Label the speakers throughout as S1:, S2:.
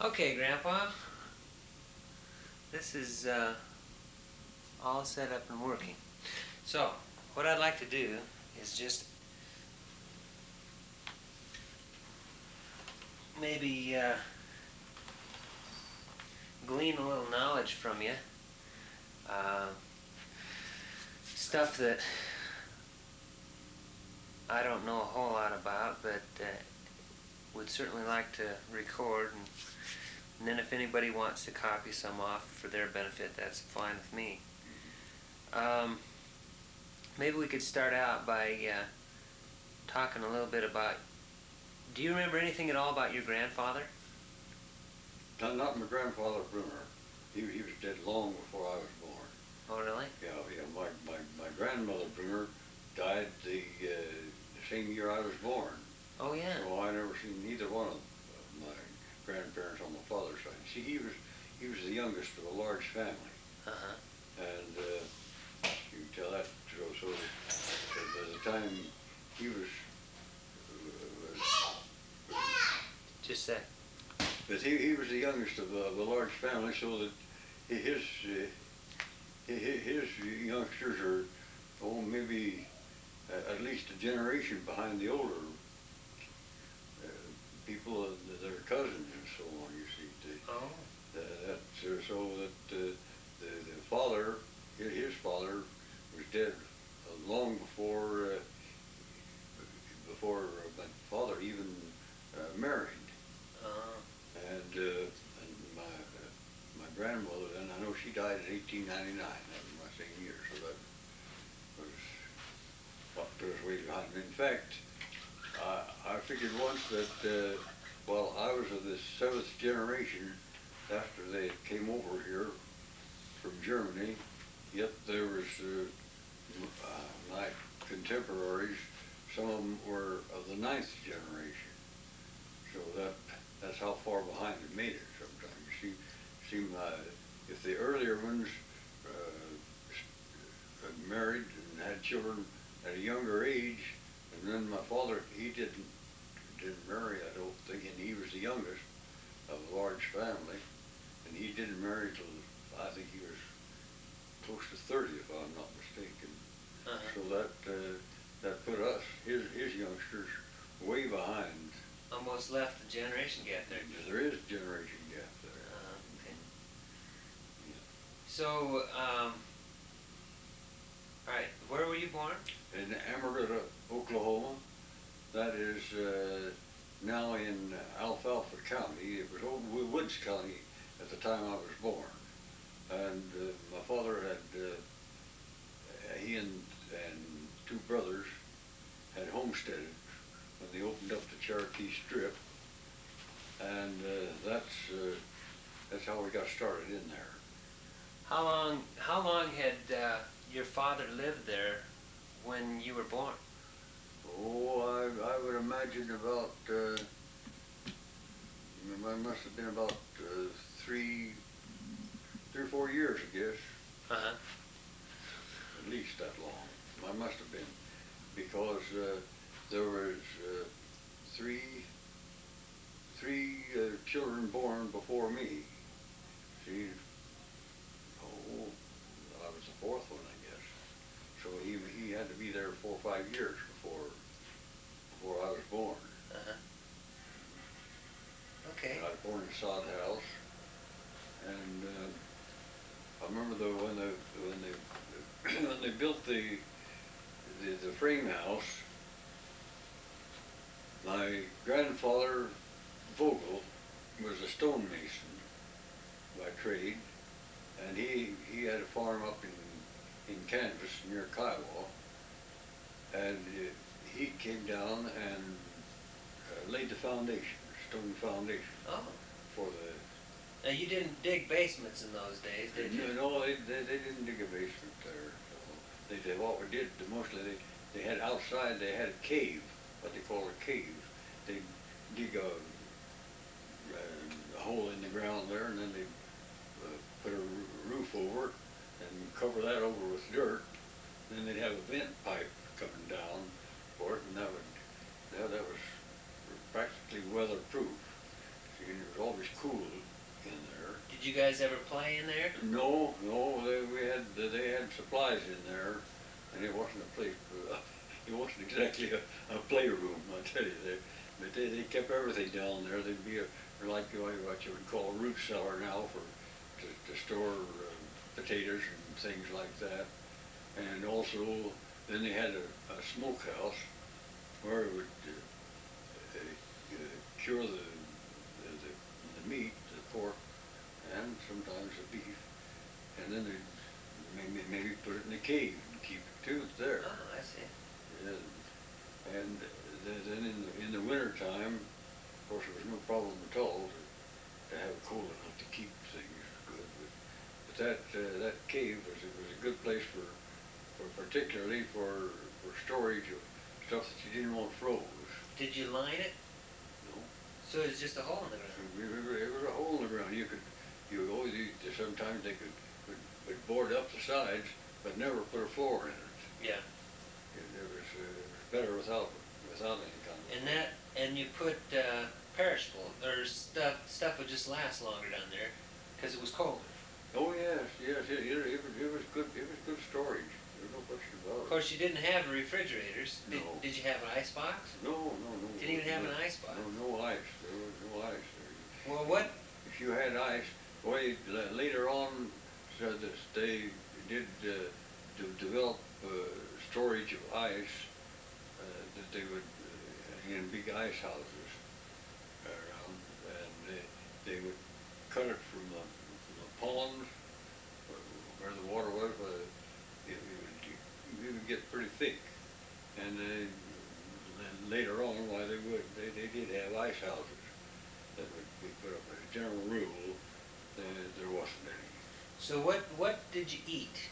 S1: Okay, Grandpa. This is all set up and working. So, what I'd like to do is just maybe glean a little knowledge from you. Uh, Stuff that I don't know a whole lot about, but would certainly like to record. And then if anybody wants to copy some off for their benefit, that's fine with me. Maybe we could start out by talking a little bit about, do you remember anything at all about your grandfather?
S2: Not my grandfather Bruner. He was dead long before I was born.
S1: Oh, really?
S2: Yeah. My grandmother Bruner died the same year I was born.
S1: Oh, yeah.
S2: So I never seen neither one of my grandparents on my father's side. See, he was the youngest of a large family.
S1: Uh-huh.
S2: And you can tell that. So by the time he was,
S1: Just a sec.
S2: but he was the youngest of a large family, so that his youngsters are, maybe at least a generation behind the older people that are cousins and so on. You see, so that the father, his father, was dead long before my father even married. And my grandmother, and I know she died in 1899. That was my same year, so that was what put us way behind. In fact, I figured once that while I was of the seventh generation after they came over here from Germany, yet there was my contemporaries. Some of them were of the ninth generation. So that's how far behind it made it sometimes. You see, if the earlier ones married and had children at a younger age, and then my father, he didn't marry, I don't think, and he was the youngest of a large family, and he didn't marry till I think he was close to 30, if I'm not mistaken.
S1: Uh-huh.
S2: So that put us, his youngsters, way behind.
S1: Almost left the generation gap there.
S2: There is a generation gap there.
S1: Okay.
S2: Yeah.
S1: So, all right, where were you born?
S2: In Amaretta, Oklahoma. That is now in Alfalfa County. It was Old Woods County at the time I was born. And my father had, he and two brothers had homesteaded when they opened up the Cherokee Strip, and that's how we got started in there.
S1: How long had your father lived there when you were born?
S2: Oh, I would imagine about, it must have been about 3 or 4 years, I guess.
S1: Uh-huh.
S2: At least that long. I must have been, because there was three children born before me. See, I was the fourth one, I guess. So he had to be there 4 or 5 years before I was born.
S1: Uh-huh. Okay.
S2: I was born in a sod house, and I remember though when they built the frame house, my grandfather Vogel was a stonemason by trade, and he had a farm up in Kansas near Kiowa, and he came down and laid the foundation, stone foundation.
S1: Oh.
S2: For the.
S1: Now you didn't dig basements in those days, did you?
S2: No, they didn't dig a basement there. So they what we did mostly they had outside, they had a cave, what they call a cave. They dig a hole in the ground there, and then they put a roof over it and cover that over with dirt. Then they'd have a vent pipe coming down for it, and that was practically weatherproof. and it was always cool in there.
S1: Did you guys ever play in there?
S2: No, they had supplies in there, and it wasn't a place. It wasn't exactly a playroom, I tell you. But they kept everything down there. There'd be like what you would call a root cellar now to store potatoes and things like that. And also, then they had a smokehouse where it would cure the meat, the pork, and sometimes the beef, and then they maybe put it in a cave and keep it too there.
S1: Oh, I see.
S2: And then in the winter time, of course, there was no problem at all to have it cool enough to keep things good. But that cave was a good place for particularly for storage of stuff that you didn't want froze.
S1: Did you line it?
S2: No.
S1: So it's just a hole in the ground?
S2: It was a hole in the ground. Sometimes they would board up the sides, but never put a floor in it.
S1: Yeah.
S2: It was better without any kind of.
S1: And you put perishable or stuff would just last longer down there because it was colder.
S2: Oh yes. It was good. It was good storage. There's no question about it.
S1: Of course, you didn't have refrigerators.
S2: No.
S1: Did you have an ice box?
S2: No.
S1: Didn't even have an ice box.
S2: No ice. There was no ice.
S1: Well, what?
S2: If you had ice, later on, said that they did develop storage of ice that they would in big ice houses around, and they would cut it from the pond where the water was. It would get pretty thick, and then later on, why they did have ice houses that would be put up. As a general rule, there wasn't any.
S1: So what did you eat?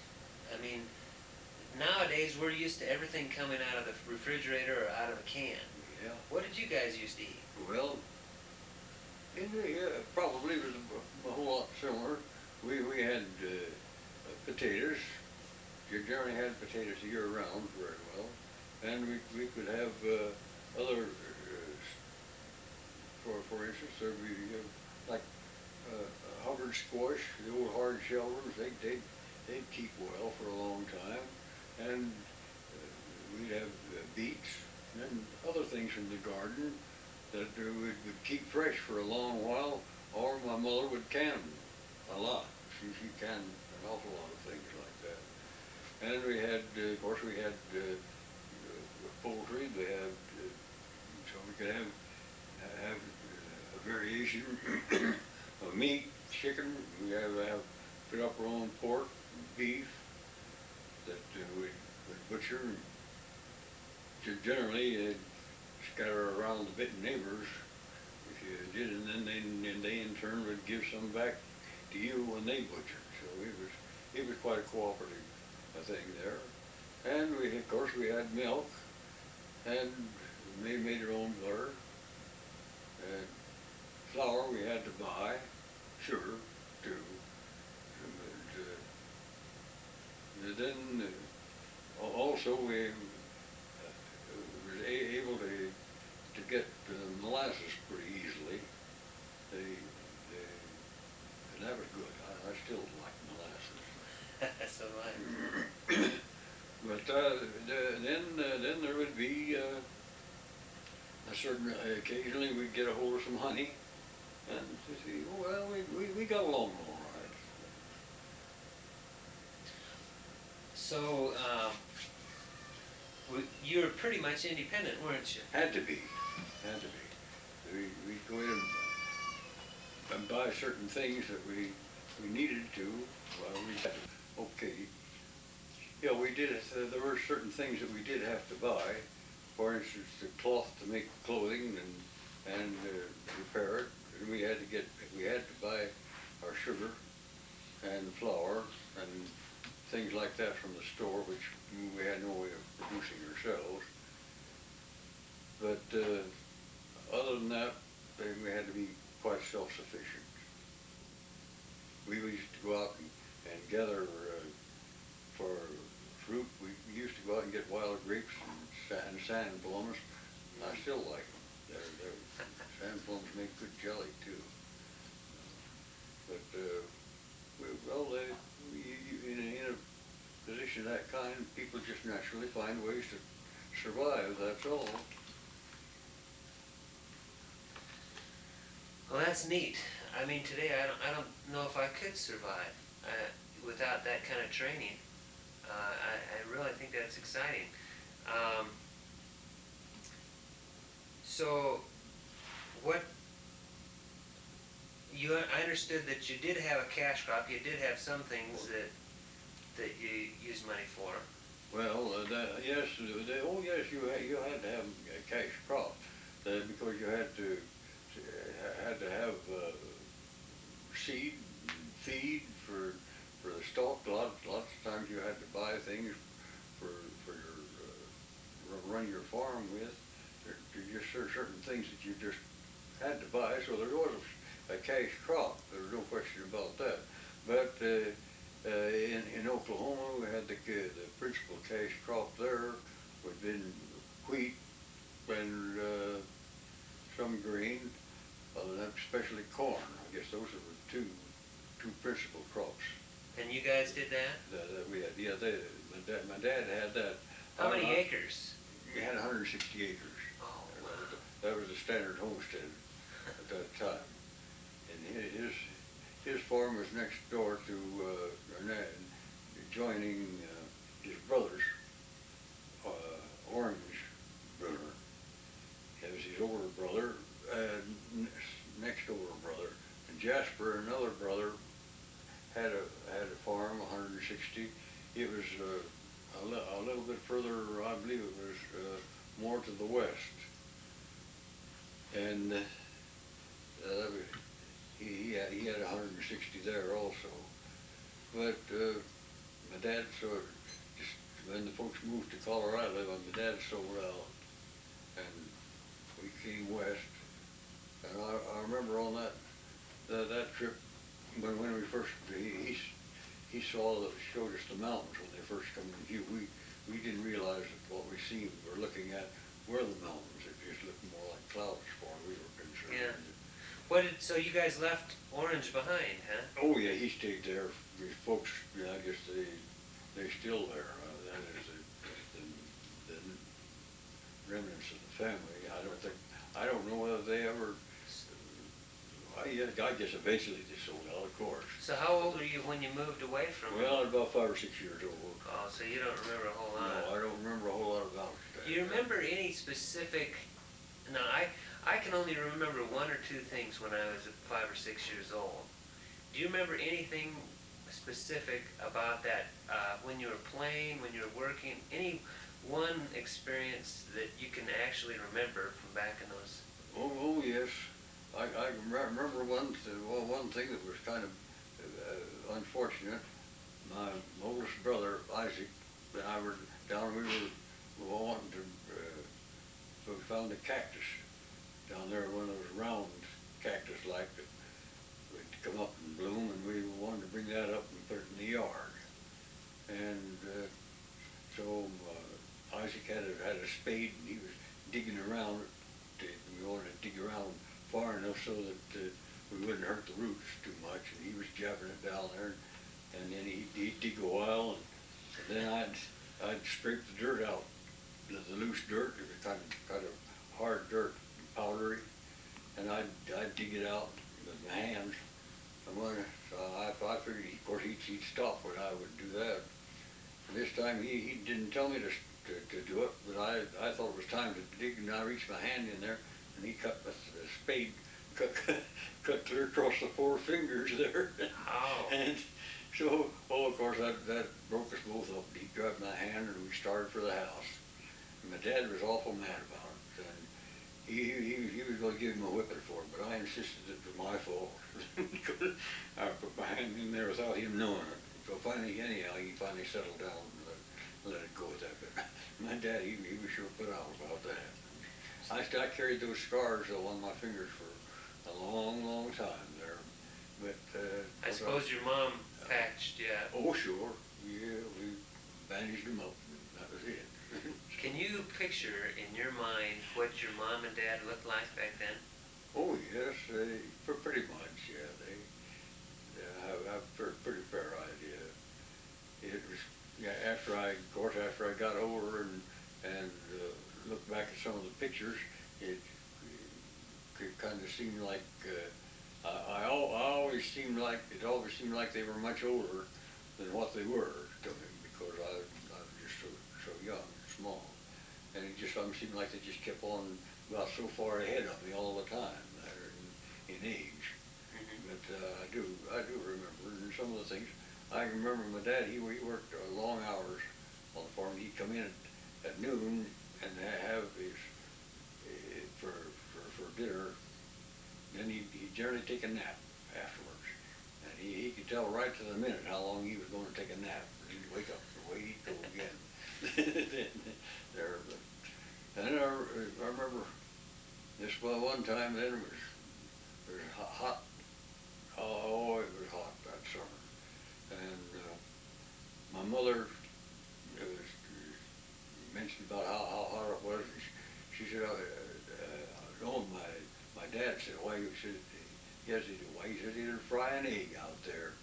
S1: I mean, nowadays we're used to everything coming out of the refrigerator or out of a can.
S2: Yeah.
S1: What did you guys used to eat?
S2: Well, probably was a whole lot similar. We had potatoes. You generally had potatoes year round very well, and we could have other. For instance, there would be like Hubbard squash, the old hard shell ones. They'd keep well for a long time, and we'd have beets and other things from the garden that would keep fresh for a long while. Or my mother would can a lot. She canned an awful lot of things like that. And we had, of course, poultry. We had so we could have a variation of meat, chicken. We have put up our own pork, and beef that we'd butcher. And generally, scatter around the bitten neighbors if you did, and then they in turn would give some back to you when they butchered. So it was quite a cooperative thing there. And of course we had milk, and we made our own butter. And flour we had to buy, sugar too. And then also we was able to get molasses pretty easily. And that was good. I still like molasses.
S1: So am I.
S2: But then there would be a certain occasionally we'd get a hold of some honey, and well, we got along all right.
S1: So you were pretty much independent, weren't you?
S2: Had to be. We'd go in and buy certain things that we needed to. Well, we had to. Okay. Yeah, we did. There were certain things that we did have to buy. For instance, the cloth to make clothing and repair it. And we had to buy our sugar and flour and things like that from the store, which we had no way of producing ourselves. But other than that, we had to be quite self-sufficient. We used to go out and gather for fruit. We used to go out and get wild grapes and sand plums. I still like them. They're Sand plums make good jelly too. But, well, in a position of that kind, people just naturally find ways to survive, that's all.
S1: Well, that's neat. I mean, today I don't know if I could survive without that kind of training. I really think that's exciting. Um, so, what I understood that you did have a cash crop. You did have some things that you use money for.
S2: Well, yes, oh yes, you had to have a cash crop, because you had to have seed, and feed for the stock. Lots of times you had to buy things for your run your farm with. There just certain things that you just had to buy. So there was a cash crop. There's no question about that. But in Oklahoma, we had the principal cash crop there would have been wheat and some grain, especially corn. I guess those are the two principal crops.
S1: And you guys did that?
S2: That we had. Yeah, my dad had that.
S1: How many acres?
S2: We had 160 acres.
S1: Oh, wow.
S2: That was a standard homestead at that time. And his farm was next door to joining his brother's, Orange Bruner. It was his older brother, next older brother, and Jasper, another brother, had a farm, 160. It was a little bit further, I believe it was more to the west. And he had 160 there also. But my dad just when the folks moved to Colorado, my dad sold out, and we came west. And I remember on that trip when we first he showed us the mountains when they first come in view. We didn't realize that what we were looking at were the mountains. It just looked more like clouds for we were concerned.
S1: Yeah. So you guys left Orange behind, huh?
S2: Oh yeah, he stayed there. His folks, I guess they're still there. That is the remnants of the family. I don't know whether they ever. I guess eventually they sold out, of course.
S1: So how old were you when you moved away from
S2: Well, I was about 5 or 6 years old.
S1: Oh, so you don't remember a whole lot.
S2: No, I don't remember a whole lot about it.
S1: Do you remember any specific? No, I can only remember one or two things when I was 5 or 6 years old. Do you remember anything specific about that when you were playing, when you were working? Any one experience that you can actually remember from back in those?
S2: Oh yes. I remember one thing that was kind of unfortunate. My oldest brother, Isaac, and I were down, we were wanting to, so we found a cactus down there, one of those round cactus like that would come up and bloom, and we wanted to bring that up and put it in the yard. And so Isaac had a spade, and he was digging around it. We wanted to dig around far enough so that we wouldn't hurt the roots too much, and he was jabbing it down there, and then he'd dig a while, and then I'd scrape the dirt out, the loose dirt. It was kind of hard dirt, powdery, and I'd dig it out with my hands. And I figured, of course, he'd stop when I would do that. And this time he didn't tell me to do it, but I thought it was time to dig, and I reached my hand in there, and he cut with the spade, cut clear across the 4 fingers there.
S1: Oh.
S2: And so, of course, that broke us both up. He grabbed my hand, and we started for the house. And my dad was awful mad about it. And he was going to give him a whipping for it, but I insisted it was my fault. I put my hand in there without him knowing it. So anyhow, he finally settled down and let it go with that. But my dad, he was sure put out about that. I carried those scars on my fingers for a long, long time there. But
S1: I suppose your mom patched you up.
S2: Oh, sure. Yeah, we bandaged them up, and that was it.
S1: Can you picture in your mind what your mom and dad looked like back then?
S2: Oh, yes, pretty much, yeah, have a pretty fair idea. It was, yeah, of course, after I got older and looked back at some of the pictures, it could kind of seem like, it always seemed like they were much older than what they were to me, because I was just so young and small. And it just seemed like they just kept on about so far ahead of me all the time, in age.
S1: Mhm.
S2: But I do remember, and some of the things. I can remember my dad. He worked long hours on the farm. He'd come in at noon and have his for dinner. Then he'd generally take a nap afterwards, and he could tell right to the minute how long he was going to take a nap. He'd wake up, and away he'd go again. there, but, and I remember this one time. Then it was hot. Oh, it was hot that summer. And my mother was mentioned about how hot it was. And she said, no, my dad said, why, he said, yes, he did. Why, he said he didn't fry an egg out there.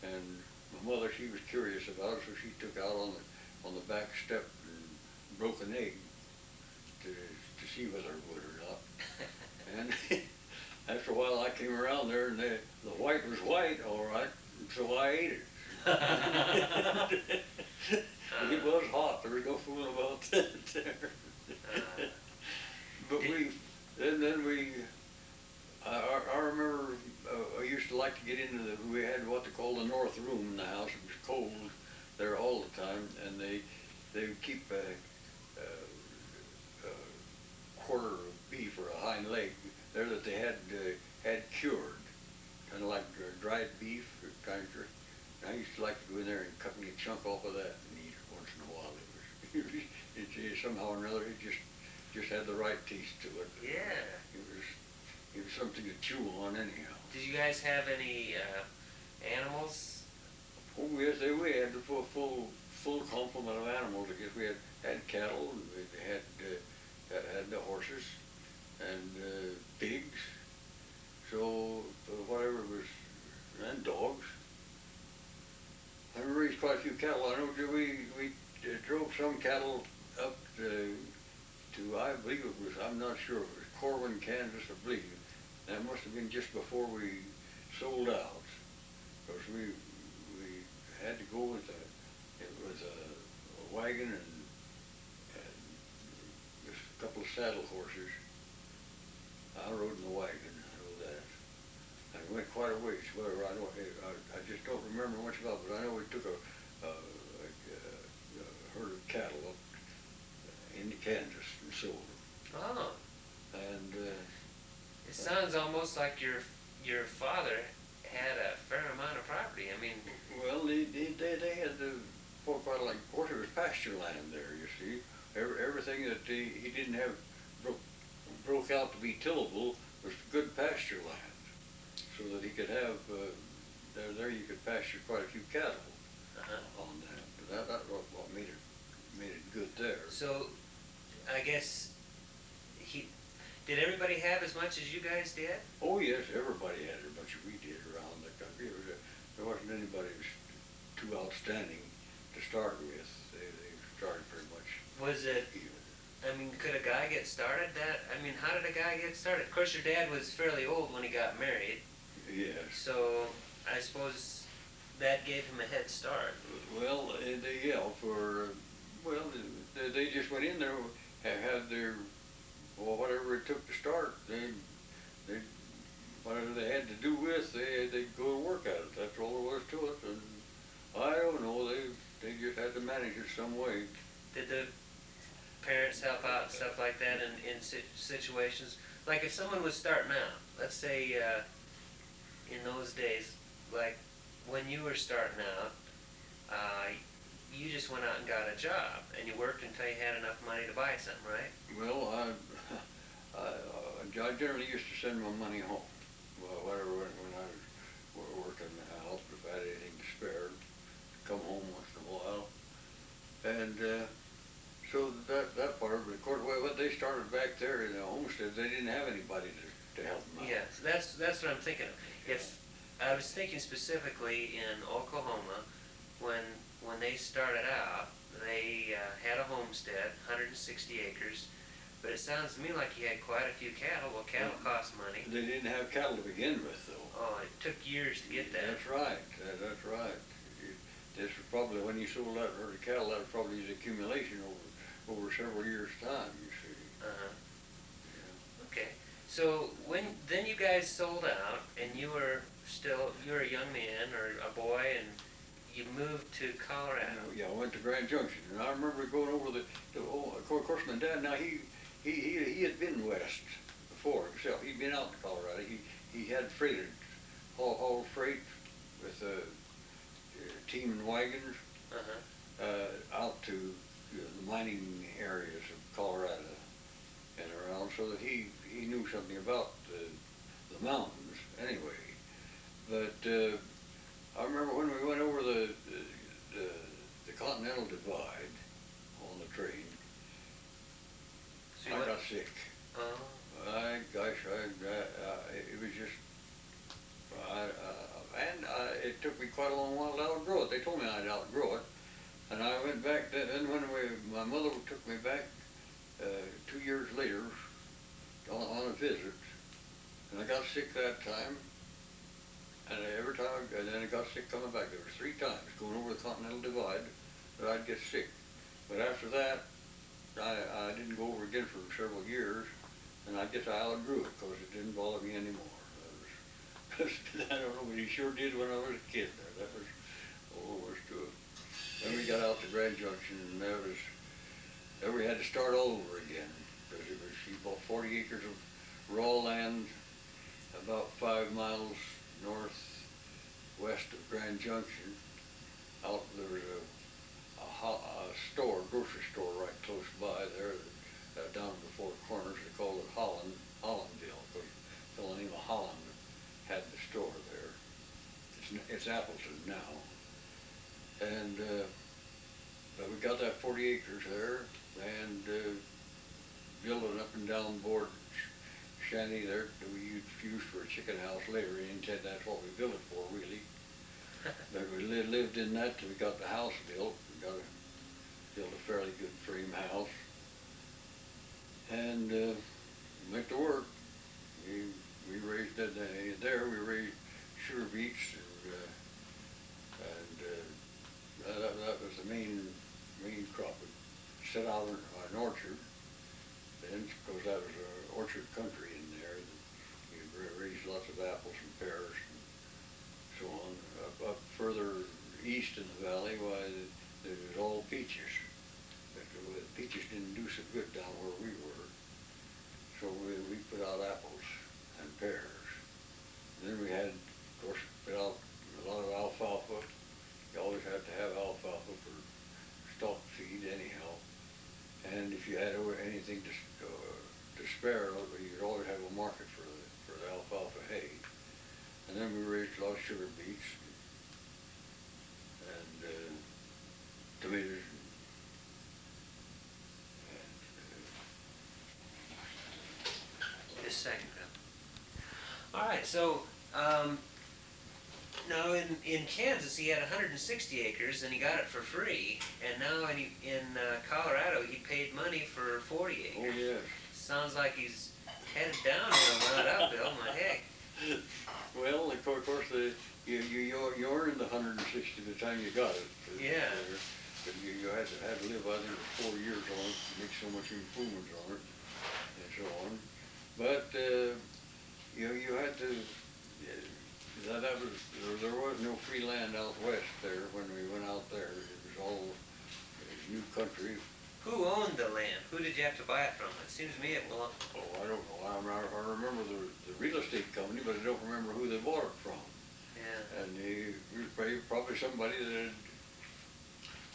S2: And my mother, she was curious about it, so she took out on the back step and broke an egg to see whether it would or not. And after a while, I came around there, and the white was white, all right, and so I ate it. It was hot. There was no fooling about that there. But I remember I used to like to get into we had what they call the north room in the house. It was cold there all the time, and they would keep a quarter of beef or a hind leg there that they had cured, kind of like dried beef, kind of. And I used to like to go in there and cut me a chunk off of that and eat it once in a while. It somehow or another it just had the right taste to it.
S1: Yeah.
S2: It was something to chew on anyhow.
S1: Did you guys have any animals?
S2: Oh yes, we had the full complement of animals. I guess we had cattle, and we had the horses and pigs. So whatever was, and dogs. I raised quite a few cattle. I know we drove some cattle up to I believe it was, I'm not sure, it was Corwin, Kansas, I believe. That must have been just before we sold out, because we had to go with a wagon and just a couple of saddle horses. I rode in the wagon, I know that. I went quite a ways. Whether I just don't remember much about it, but I know we took a herd of cattle up into Kansas and sold them.
S1: Oh,
S2: And
S1: it sounds almost like your father had a fair amount of property. I mean,
S2: well, they had quite like, of course, it was pasture land there. You see, everything that he didn't have broke out to be tillable was good pasture land, so that he could have there you could pasture quite a few cattle on that. But that was what made it good there.
S1: so I guess did everybody have as much as you guys did?
S2: Oh yes, everybody had as much as we did around the country. There wasn't anybody who was too outstanding to start with. They started pretty much
S1: Was it?
S2: even.
S1: I mean, could a guy get started how did a guy get started? Of course, your dad was fairly old when he got married,
S2: Yes.
S1: so I suppose that gave him a head start.
S2: Well, they just went in there, had their, well, whatever it took to start. They whatever they had to do with, they'd go to work at it. That's all there was to it. And I don't know, they just had to manage it some way.
S1: Did the parents help out and stuff like that in situations? Like if someone was starting out, let's say in those days, like when you were starting out, you just went out and got a job, and you worked until you had enough money to buy something, right?
S2: Well, I generally used to send my money home. Well, whatever, when I was working in the house, if I had anything to spare, come home once in a while. And so that part of it, of course, what they started back there in the homestead, they didn't have anybody to help them out.
S1: Yes, that's what I'm thinking of. If, I was thinking specifically in Oklahoma, when they started out, they had a homestead, 160 acres, but it sounds to me like you had quite a few cattle. Well, cattle cost money.
S2: They didn't have cattle to begin with, though.
S1: Oh, it took years to get that.
S2: That's right, that's right. This was probably, when you sold that herd of cattle, that was probably his accumulation over several years' time, you see.
S1: Uh-huh.
S2: Yeah.
S1: Okay. So then you guys sold out, and you were a young man or a boy, and you moved to Colorado.
S2: Yeah, I went to Grand Junction, and I remember going over of course, my dad, now he had been west before himself. He'd been out in Colorado. He had freighted, hauled freight with team and wagons out to the mining areas of Colorado and around, so that he knew something about the mountains anyway. But I remember when we went over the Continental Divide on the train,
S1: So you
S2: I
S1: went-
S2: got sick.
S1: Oh.
S2: It was just, it took me quite a long while to outgrow it. They told me I'd outgrow it, and I went back. Then when my mother took me back 2 years later on a visit, and I got sick that time. And every time, and then I got sick coming back. There were 3 times going over the Continental Divide that I'd get sick. But after that, I didn't go over again for several years, and I guess I outgrew it because it didn't bother me anymore. I don't know, but he sure did when I was a kid there. That was all there was to it. Then we got out to Grand Junction, and there we had to start all over again, because he bought 40 acres of raw land about 5 miles northwest of Grand Junction. There was a grocery store right close by there, down in the Four Corners. They called it Hollandville, because the fellow named Holland had the store there. It's Appleton now. And but we got that 40 acres there, and built an up and down board shanty there that we used for a chicken house later. That's what we built it for, really. But we lived in that till we got the house built. We built a fairly good frame house, and went to work. We raised there. We raised sugar beets, and that was the main crop. We set out an orchard then, because that was orchard country in there. We raised lots of apples and pears and so on. Up further east in the valley, why, there was all peaches. But the peaches didn't do so good down where we were, so we put out apples and pears. And then we had, of course, put out a lot of alfalfa. You always had to have alfalfa for stock feed anyhow. And if you had anything to spare, you'd always have a market for the alfalfa hay. And then we raised a lot of sugar beets and tomatoes.
S1: Just a second, Bill. All right, so now in Kansas he had 160 acres and he got it for free, and now in Colorado he paid money for 40 acres.
S2: Oh yes.
S1: Sounds like he's headed downhill, not uphill. My heck.
S2: Well, of course, you earned the 160 the time you got it.
S1: Yeah.
S2: But you had to live, I think, 4 years on it, make so much improvements on it, and so on. But you had to. There was no free land out west there when we went out there. It was all new country.
S1: Who owned the land? Who did you have to buy it from? It seems to me it belonged.
S2: Oh, I don't know. I remember the real estate company, but I don't remember who they bought it from.
S1: Yeah.
S2: And it was probably somebody that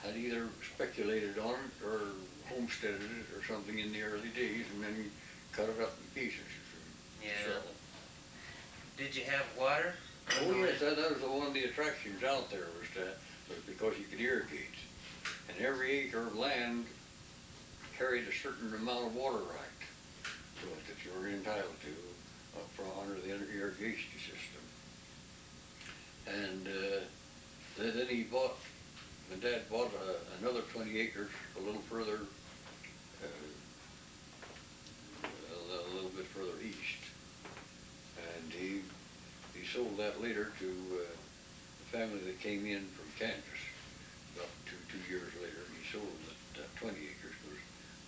S2: had either speculated on it or homesteaded it or something in the early days, and then cut it up in pieces.
S1: Yeah. Did you have water?
S2: Oh yes, that was one of the attractions out there was because you could irrigate, and every acre of land carried a certain amount of water right to it that you were entitled to. from under the irrigation system. And then he bought, my dad bought another 20 acres a little further, a little bit further east. And he sold that later to a family that came in from Kansas about two years later. And he sold that 20 acres because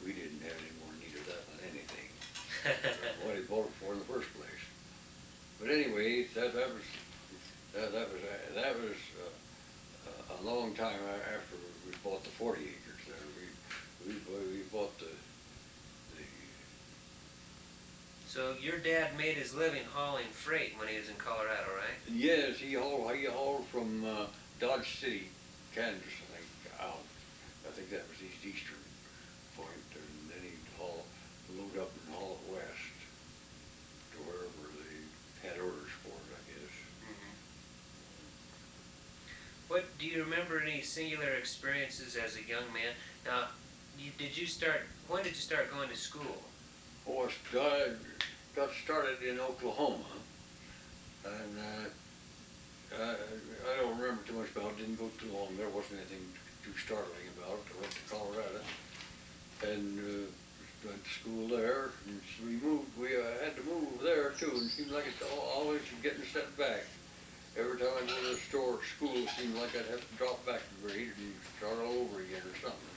S2: we didn't have any more need of that than anything. What he bought it for in the first place. But anyway, that was a long time after we bought the 40 acres there. We bought the
S1: So your dad made his living hauling freight when he was in Colorado, right?
S2: Yes, he hauled from Dodge City, Kansas, I think, out. I think that was his eastern point, and then he'd load up and haul it west to wherever they had orders for it, I guess.
S1: Mm-hmm. What do you remember any singular experiences as a young man? Now, when did you start going to school?
S2: Oh, I got started in Oklahoma, and I don't remember too much about it. Didn't go too long. There wasn't anything too startling about it. I went to Colorado and went to school there. And so we had to move there too, and it seemed like it's always getting set back. Every time I go to the store or school, it seemed like I'd have to drop back a grade and start all over again or something.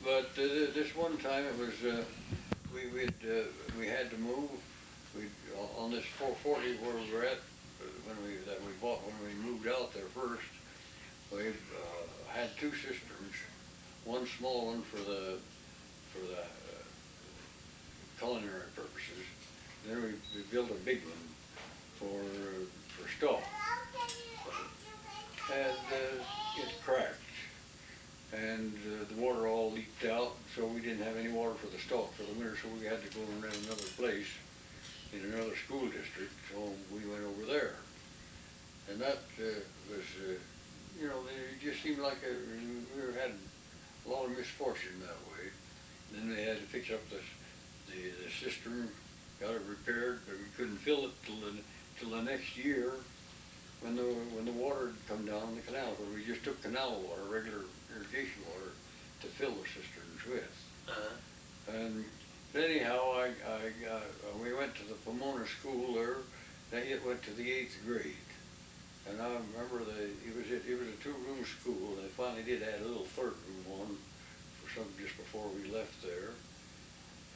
S2: But this one time it was, we had to move. On this 440 where we were at, when we moved out there first, we had two cisterns, one small one for the culinary purposes. Then we built a big one for stock, and it cracked, and the water all leaked out, so we didn't have any water for the stock for the winter, so we had to go and rent another place in another school district, so we went over there. And that was, you know, it just seemed like we had a lot of misfortune that way. And then they had to fix up the cistern, got it repaired, but we couldn't fill it till the next year when the water had come down the canal, because we just took canal water, regular irrigation water, to fill the cisterns with.
S1: Uh-huh.
S2: And anyhow, we went to the Pomona school there. It went to the 8th grade, and I remember it was a two-room school. They finally did add a little third room on just before we left there,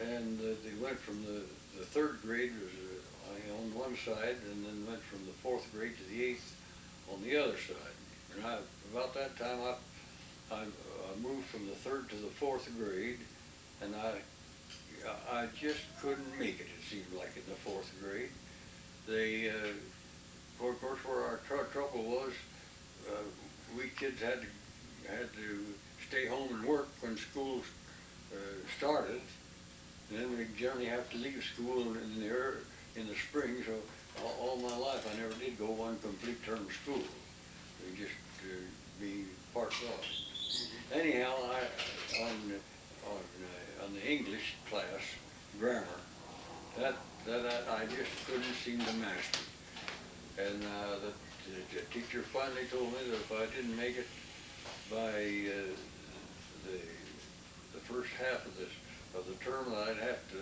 S2: and they went from the 3rd grade was on one side, and then went from the 4th grade to the 8th on the other side. And about that time I moved from the 3rd to the 4th grade, and I just couldn't make it seemed like, in the 4th grade. They, of course, where our trouble was, we kids had to stay home and work when school started, and then we generally have to leave school in the spring, so all my life I never did go one complete term of school. We just be parts of it. Anyhow, on the English class, grammar, that I just couldn't seem to master. And the teacher finally told me that if I didn't make it by the first half of the term,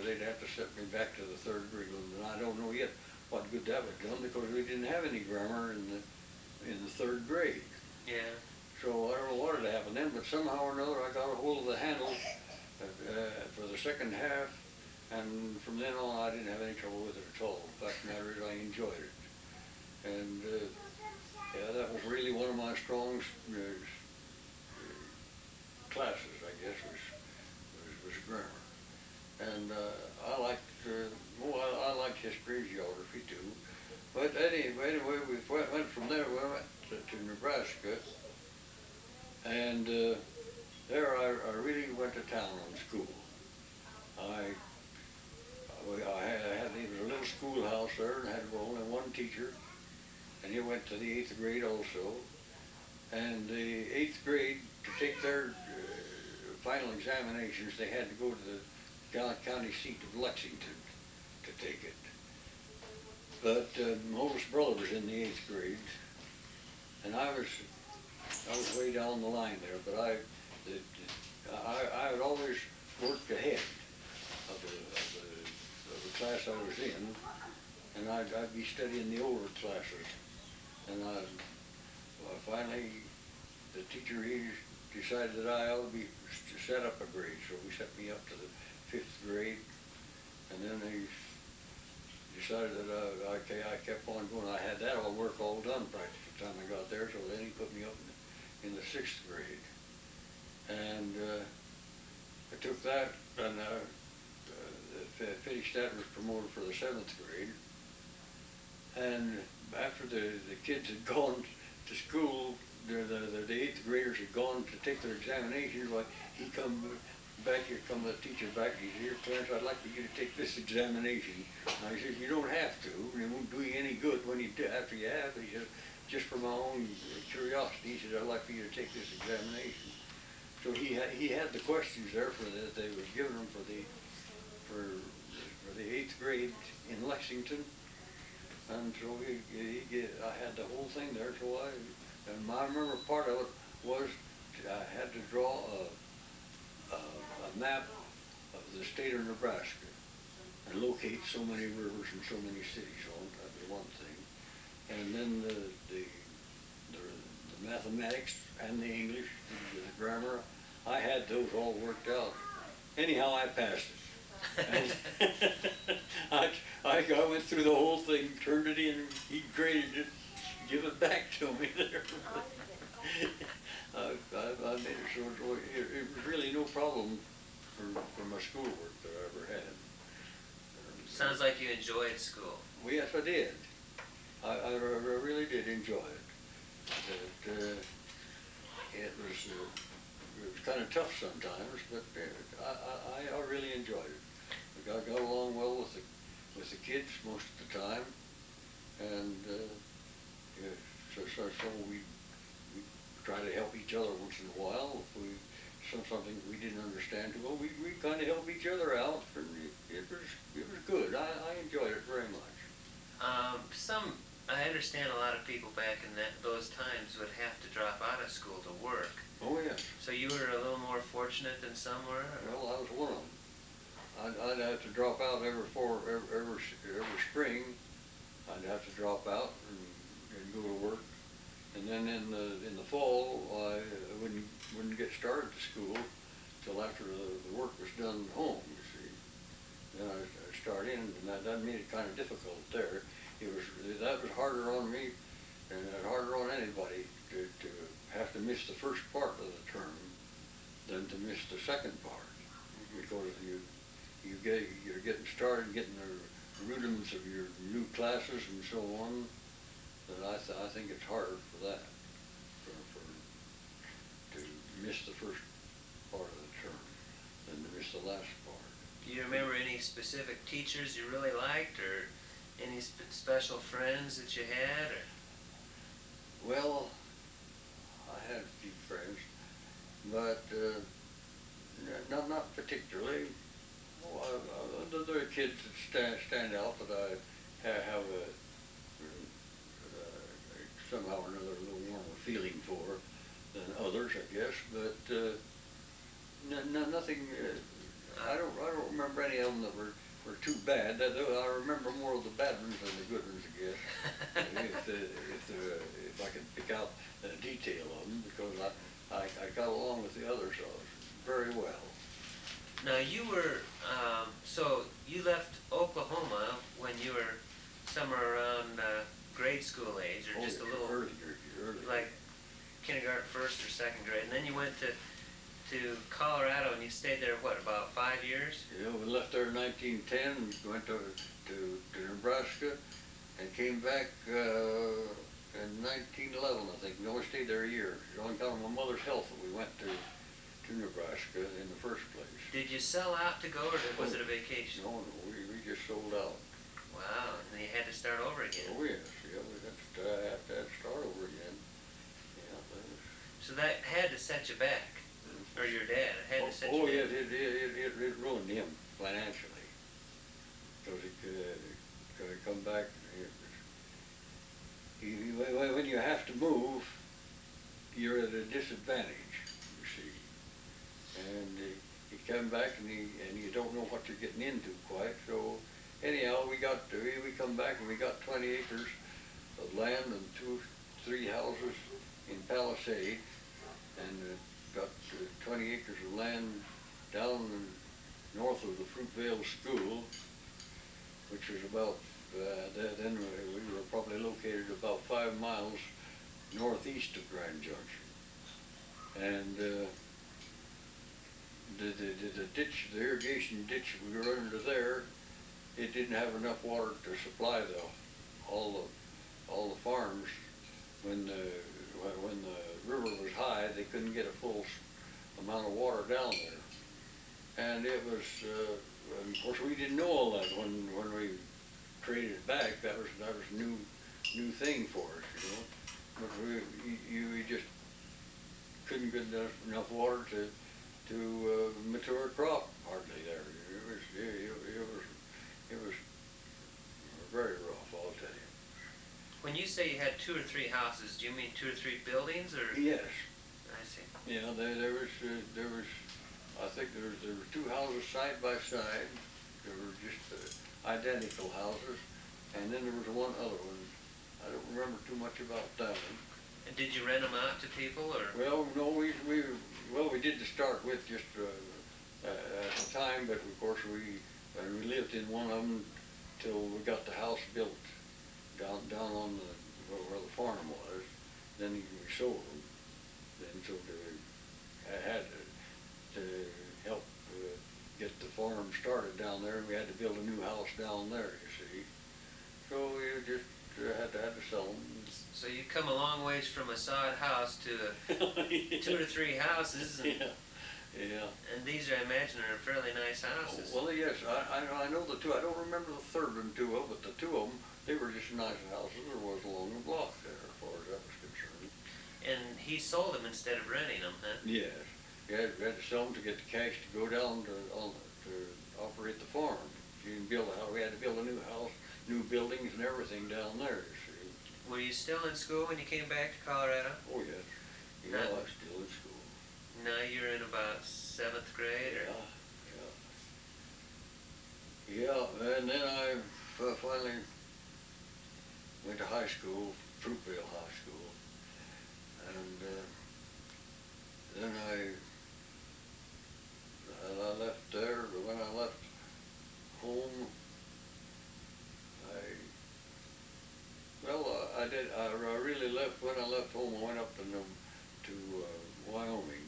S2: they'd have to set me back to the 3rd grade. And I don't know yet what good that would come, because we didn't have any grammar in the 3rd grade.
S1: Yeah.
S2: So I don't know what had happened then, but somehow or another I got a hold of the handle for the second half, and from then on I didn't have any trouble with it at all. The fact of the matter is, I enjoyed it. And yeah, that was really one of my strong classes, I guess, was grammar. And I liked history and geography too. But anyway, we went from there. We went to Nebraska, and there I really went to town on school. There was a little schoolhouse there, and had only one teacher, and he went to the 8th grade also. And the 8th grade, to take their final examinations, they had to go to the county seat of Lexington to take it. But my oldest brother was in the 8th grade, and I was way down the line there, but I had always worked ahead of the class I was in, and I'd be studying the older classes. And finally, the teacher, he decided that I ought to set up a grade, so we set me up to the 5th grade, and then he decided that I kept on going. I had that all work all done practically the time I got there, so then he put me up in the 6th grade. And I took that and finished that and was promoted for the 7th grade. And after the kids had gone to school, the 8th graders had gone to take their examinations, he come back here, come the teacher back, he said, "Here, Clarence, I'd like for you to take this examination." And I said, "You don't have to, and it won't do you any good after you have." He said, "Just for my own curiosity," he said, "I'd like for you to take this examination." So he had the questions there that they were giving them for the 8th grade in Lexington. And so I had the whole thing there, so and I remember part of it was I had to draw a map of the state of Nebraska and locate so many rivers and so many cities on. That was one thing. And then the mathematics and the English, the grammar, I had those all worked out. Anyhow, I passed it. I went through the whole thing, turned it in, he graded it, give it back to me there. I made it so it was really no problem for my schoolwork that I ever had.
S1: Sounds like you enjoyed school.
S2: Well, yes, I did. I really did enjoy it. It was kind of tough sometimes, but I really enjoyed it. I got along well with the kids most of the time, and so we try to help each other once in a while. If something we didn't understand, well, we kind of help each other out, and it was good. I enjoyed it very much.
S1: I understand a lot of people back in those times would have to drop out of school to work.
S2: Oh yes.
S1: So you were a little more fortunate than some were?
S2: Well, I was one of them. I'd have to drop out every spring. I'd have to drop out and go to work, and then in the fall I wouldn't get started to school till after the work was done at home. You see, then I start in, and that made it kind of difficult there. That was harder on me, and harder on anybody to have to miss the first part of the term than to miss the second part, because you're getting started, getting the rudiments of your new classes and so on. But I think it's harder for that, to miss the first part of the term than to miss the last part.
S1: Do you remember any specific teachers you really liked, or any special friends that you had? Or?
S2: Well, I had a few friends, but not particularly. There are kids that stand out that I have somehow or another a little warmer feeling for than others, I guess. But nothing. I don't remember any of them that were too bad. I remember more of the bad ones than the good ones, I guess. if I can pick out a detail of them, because I got along with the others very well.
S1: Now you were, so you left Oklahoma when you were somewhere around grade school age, or just a little,
S2: early.
S1: like kindergarten, first or second grade, and then you went to Colorado, and you stayed there, what, about 5 years?
S2: Yeah, we left there in 1910, went to Nebraska, and came back in 1911, I think. We only stayed there a year. On account of my mother's health, we went to Nebraska in the first place.
S1: Did you sell out to go, or was it a vacation?
S2: No, we just sold out.
S1: Wow, and then you had to start over again.
S2: Oh yes, yeah, we had to start over again. Yeah,
S1: so that had to set you back, or your dad had to set you back.
S2: Oh yeah, it ruined him financially, because he could come back. when you have to move, you're at a disadvantage, you see. And you come back and you don't know what you're getting into quite. So anyhow, we come back and we got 20 acres of land and 3 houses in Palisade, and got 20 acres of land down north of the Fruitvale School, which was about, then we were probably located about 5 miles northeast of Grand Junction. And the ditch, the irrigation ditch we were under there, it didn't have enough water to supply all the farms. When the river was high, they couldn't get a full amount of water down there. And it was, and of course, we didn't know all that when we traded it back. That was a new thing for us, you know. But we just couldn't get enough water to mature a crop hardly there. It was very rough, I'll tell you.
S1: When you say you had 2 or 3 houses, do you mean 2 or 3 buildings, or?
S2: Yes.
S1: I see.
S2: Yeah, there was, I think there were 2 houses side by side. There were just identical houses, and then there was one other one. I don't remember too much about that one.
S1: And did you rent them out to people, or?
S2: Well, no, we did to start with, just at the time, but of course we lived in one of them till we got the house built down on where the farm was. Then we sold them. Then so I had to help get the farm started down there, and we had to build a new house down there, you see. So we just had to sell them.
S1: So you come a long ways from a sod house to 2 or 3 houses. And,
S2: yeah.
S1: And these, I imagine, are fairly nice houses.
S2: Oh, well, yes, I know the 2. I don't remember the third one too well, but the 2 of them, they were just nice houses there was along the block there, as far as that was concerned.
S1: And he sold them instead of renting them, huh?
S2: Yes. We had to sell them to get the cash to go down to operate the farm. You can build a house. We had to build a new house, new buildings and everything down there, you see.
S1: Were you still in school when you came back to Colorado?
S2: Oh, yes. Yeah, I was still in school.
S1: Now you're in about 7th grade, or?
S2: Yeah, and then I finally went to high school, Fruitvale High School, and then I left there, but when I left home, I really left, when I left home, I went up to Wyoming,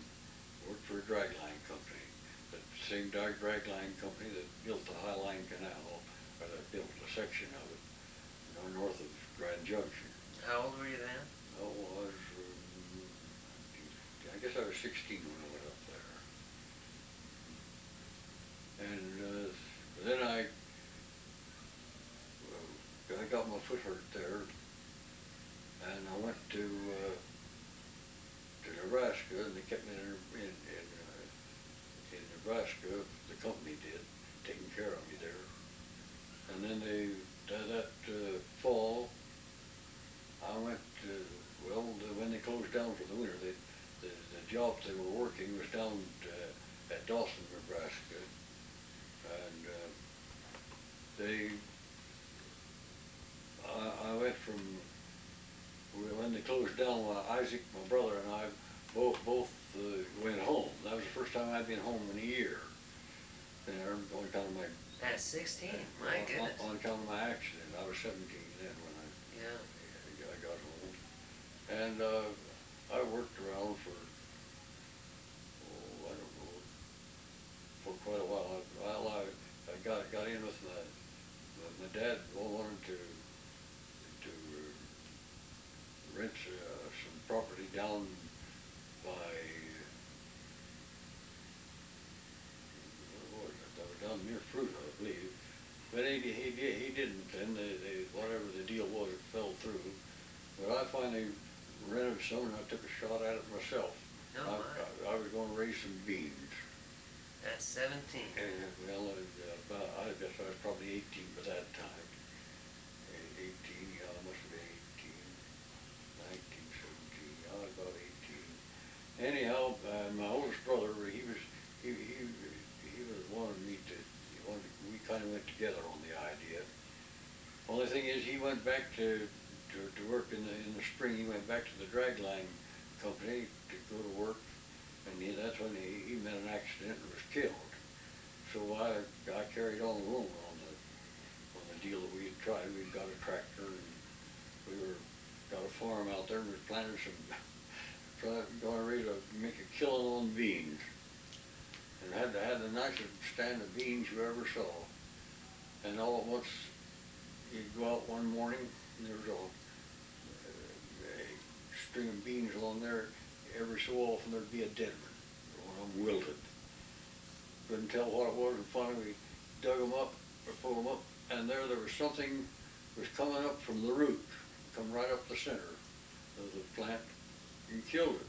S2: worked for a dragline company, the same dragline company that built the High Line Canal, or that built a section of it, north of Grand Junction.
S1: How old were you then?
S2: Oh, I guess I was 16 when I went up there. And then I got my foot hurt there, and I went to Nebraska, and they kept me in Nebraska. The company did, taking care of me there. And then that fall, I went when they closed down for the winter, the jobs they were working was down at Dawson, Nebraska, and I went from, when they closed down, Isaac, my brother, and I both went home. That was the first time I'd been home in a year. And I remember on account of my...
S1: At 16? My goodness.
S2: On account of my accident. I was 17 then when I got home. And I worked around for, I don't know, for quite a while. I got in with my dad wanted to rent some property down by, down near Fruit, I believe. But he didn't, and whatever the deal was, it fell through. But I finally rented some, and I took a shot at it myself.
S1: Oh,
S2: I was going to raise some beans.
S1: At 17?
S2: And, well, I guess I was probably 18 by that time. 18, yeah, I must have been 18. went back to work in the spring. He went back to the dragline company to go to work, and that's when he met an accident and was killed. So I carried on alone on the deal that we had tried. We'd got a tractor and got a farm out there and was planting going ready to make a killing on beans. And had the nicest stand of beans you ever saw. And all at once, you'd go out one morning, and there was a string of beans along there. Every so often, there'd be a dead one of them wilted. Couldn't tell what it was, and finally we dug them up, or pulled them up, and there was something was coming up from the root, come right up the center of the plant, and killed it.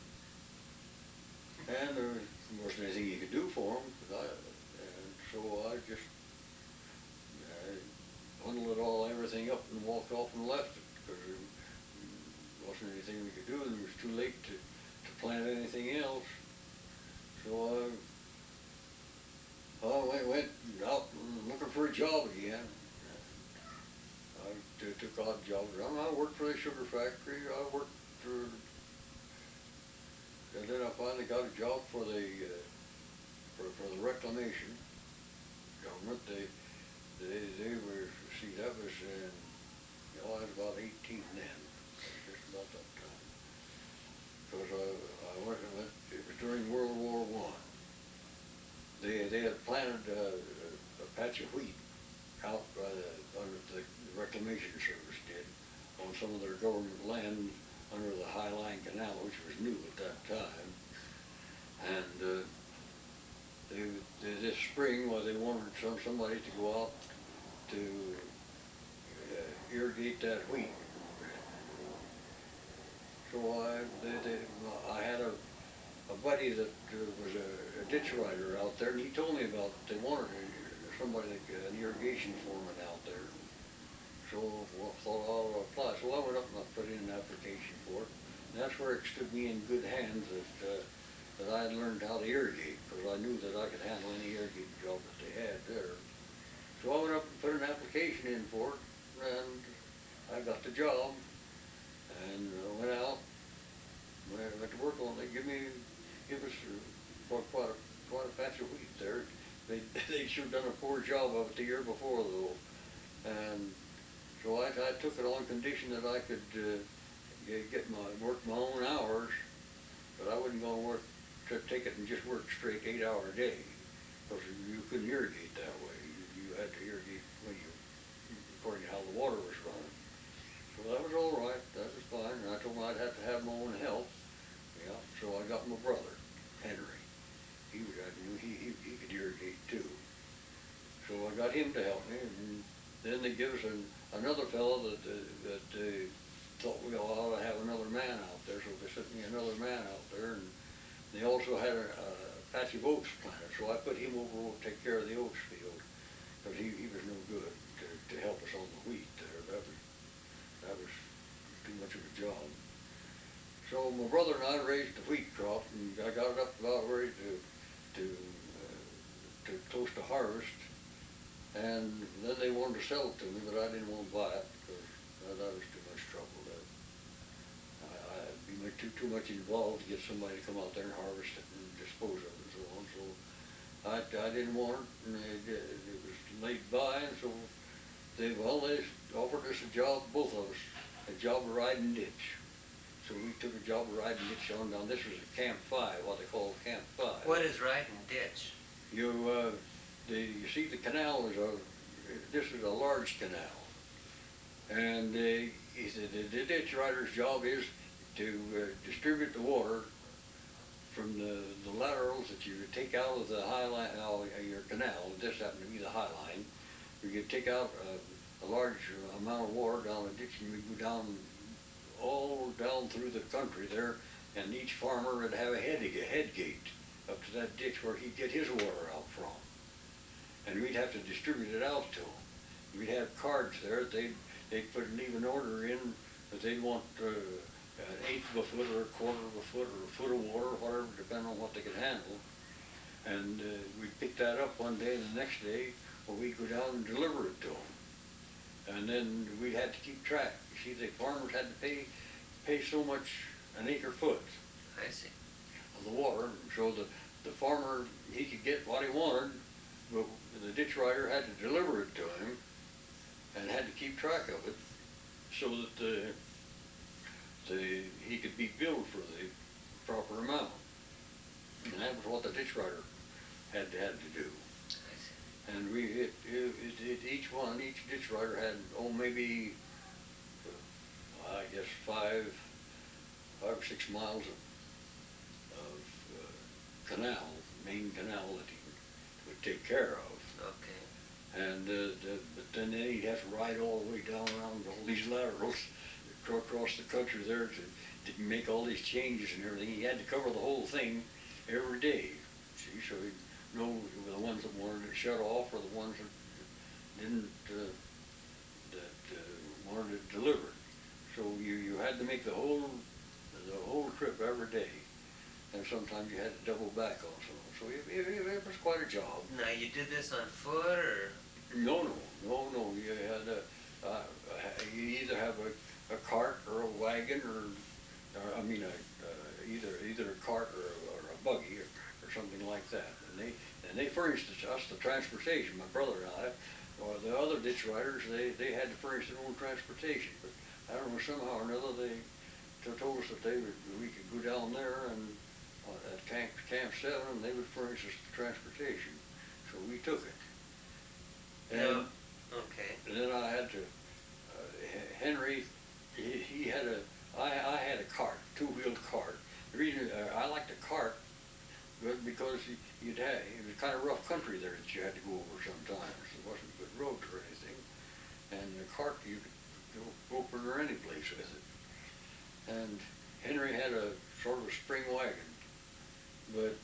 S2: And there wasn't anything you could do for them, and so I just bundled everything up and walked off and left it, because there wasn't anything we could do, and it was too late to plant anything else. So I went out looking for a job again. I took odd jobs around. I worked for the sugar factory. I worked for, and then I finally got a job for the reclamation government. They were, see, that was in, I was about 18 then, just about that time. Because I went, it was during World War I. They had planted a patch of wheat out by the Reclamation Service did on some of their government land under the High Line Canal, which was new at that time. And this spring, they wanted somebody to go out to irrigate that wheat. So I had a buddy that was a ditch rider out there, and he told me about they wanted somebody, an irrigation foreman out there. So I thought I'll apply. So I went up and I put in an application for it. And that's where it stood me in good hands that I had learned how to irrigate, because I knew that I could handle any irrigating job that they had there. So I went up and put an application in for it, and I got the job, and went out, went to work on it. Give us quite a patch of wheat there. They'd sure done a poor job of it the year before, though. And so I took it on condition that I could work my own hours, but I wasn't going to take it and just work straight 8-hour day, because you couldn't irrigate that way. You had to irrigate according to how the water was running. So that was all right. That was fine. And I told them I'd have to have my own help. Yeah. So I got my brother, Henry. I knew he could irrigate too. So I got him to help me, and then they give us another fellow that thought we ought to have another man out there, so they sent me another man out there, and they also had a patch of oats planted, so I put him over to take care of the oats field, because he was no good to help us on the wheat there. That was too much of a job. So my brother and I raised the wheat crop, and I got it up about ready to close to harvest, and then they wanted to sell it to me, but I didn't want to buy it because that was too much trouble. I'd be too much involved to get somebody to come out there and harvest it and dispose of it and so on. So I didn't want it, and it was laid by, and so they offered us a job, both of us, a job of riding ditch. So we took a job of riding ditch on down. This was at Camp 5, what they call Camp 5.
S1: What is riding ditch?
S2: You see the canal this is a large canal. And the ditch rider's job is to distribute the water from the laterals that you take out of the high line, your canal. This happened to be the high line. You could take out a large amount of water down the ditch, and you go all down through the country there, and each farmer would have a head gate up to that ditch where he'd get his water out from. And we'd have to distribute it out to them. We'd have cards there. They'd put an even order in that they'd want an eighth of a foot or a quarter of a foot or a foot of water, whatever, depending on what they could handle. And we'd pick that up one day, and the next day, we'd go down and deliver it to them. and then we had to keep track. You see, the farmers had to pay so much an acre foot
S1: I see.
S2: of the water, so the farmer, he could get what he wanted, but the ditch rider had to deliver it to him and had to keep track of it so that he could be billed for the proper amount. And that was what the ditch rider had to do.
S1: I see.
S2: And each ditch rider had, maybe, I guess 5 or 6 miles of canal, main canal that he would take care of.
S1: Okay.
S2: And but then he'd have to ride all the way down around all these laterals across the country there to make all these changes and everything. He had to cover the whole thing every day. See, so he'd know the ones that wanted it shut off or the ones that didn't, wanted it delivered. So you had to make the whole trip every day, and sometimes you had to double back also. So it was quite a job.
S1: Now, you did this on foot, or?
S2: No. You had you either have a cart or a wagon, or I mean, either a cart or a buggy or something like that. And they furnished us the transportation. My brother and I, or the other ditch riders, they had to furnish their own transportation. But I don't know, somehow or another they told us that we could go down there and at Camp 7, and they would furnish us the transportation. So we took it. And,
S1: No. Okay.
S2: and then I had to, Henry, he had I had a cart, 2-wheeled cart. The reason I liked a cart was because it was kind of rough country there that you had to go over sometimes. There wasn't good roads or anything. And the cart, you could go pretty near any place with it. And Henry had a sort of a spring wagon. But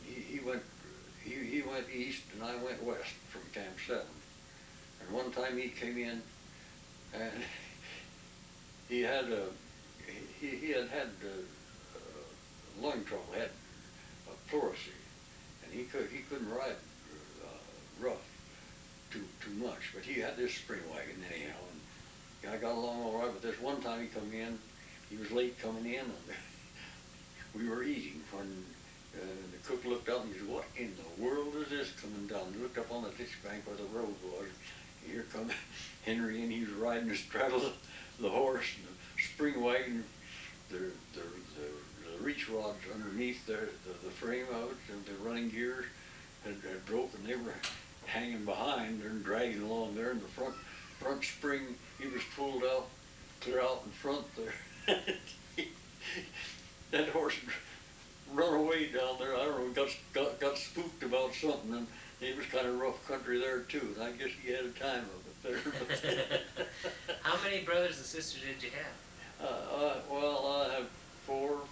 S2: he went east and I went west from Camp 7. And one time he came in and he had lung trouble, had a pleurisy, and he couldn't ride rough too much. But he had this spring wagon anyhow, and I got along all right. But this one time he come in, he was late coming in, and we were eating when the cook looked up and he said, "What in the world is this coming down?" He looked up on the ditch bank where the road was. And here come Henry, and he was riding the straddle of the horse, and the spring wagon, the reach rods underneath the frame of it, and the running gears had broke, and they were hanging behind and dragging along there, and the front spring, he was pulled out, clear out in front there. That horse run away down there. I don't know, got spooked about something, and it was kind of rough country there too. And I guess he had a time of it there.
S1: How many brothers and sisters did you have?
S2: Well, I have 4.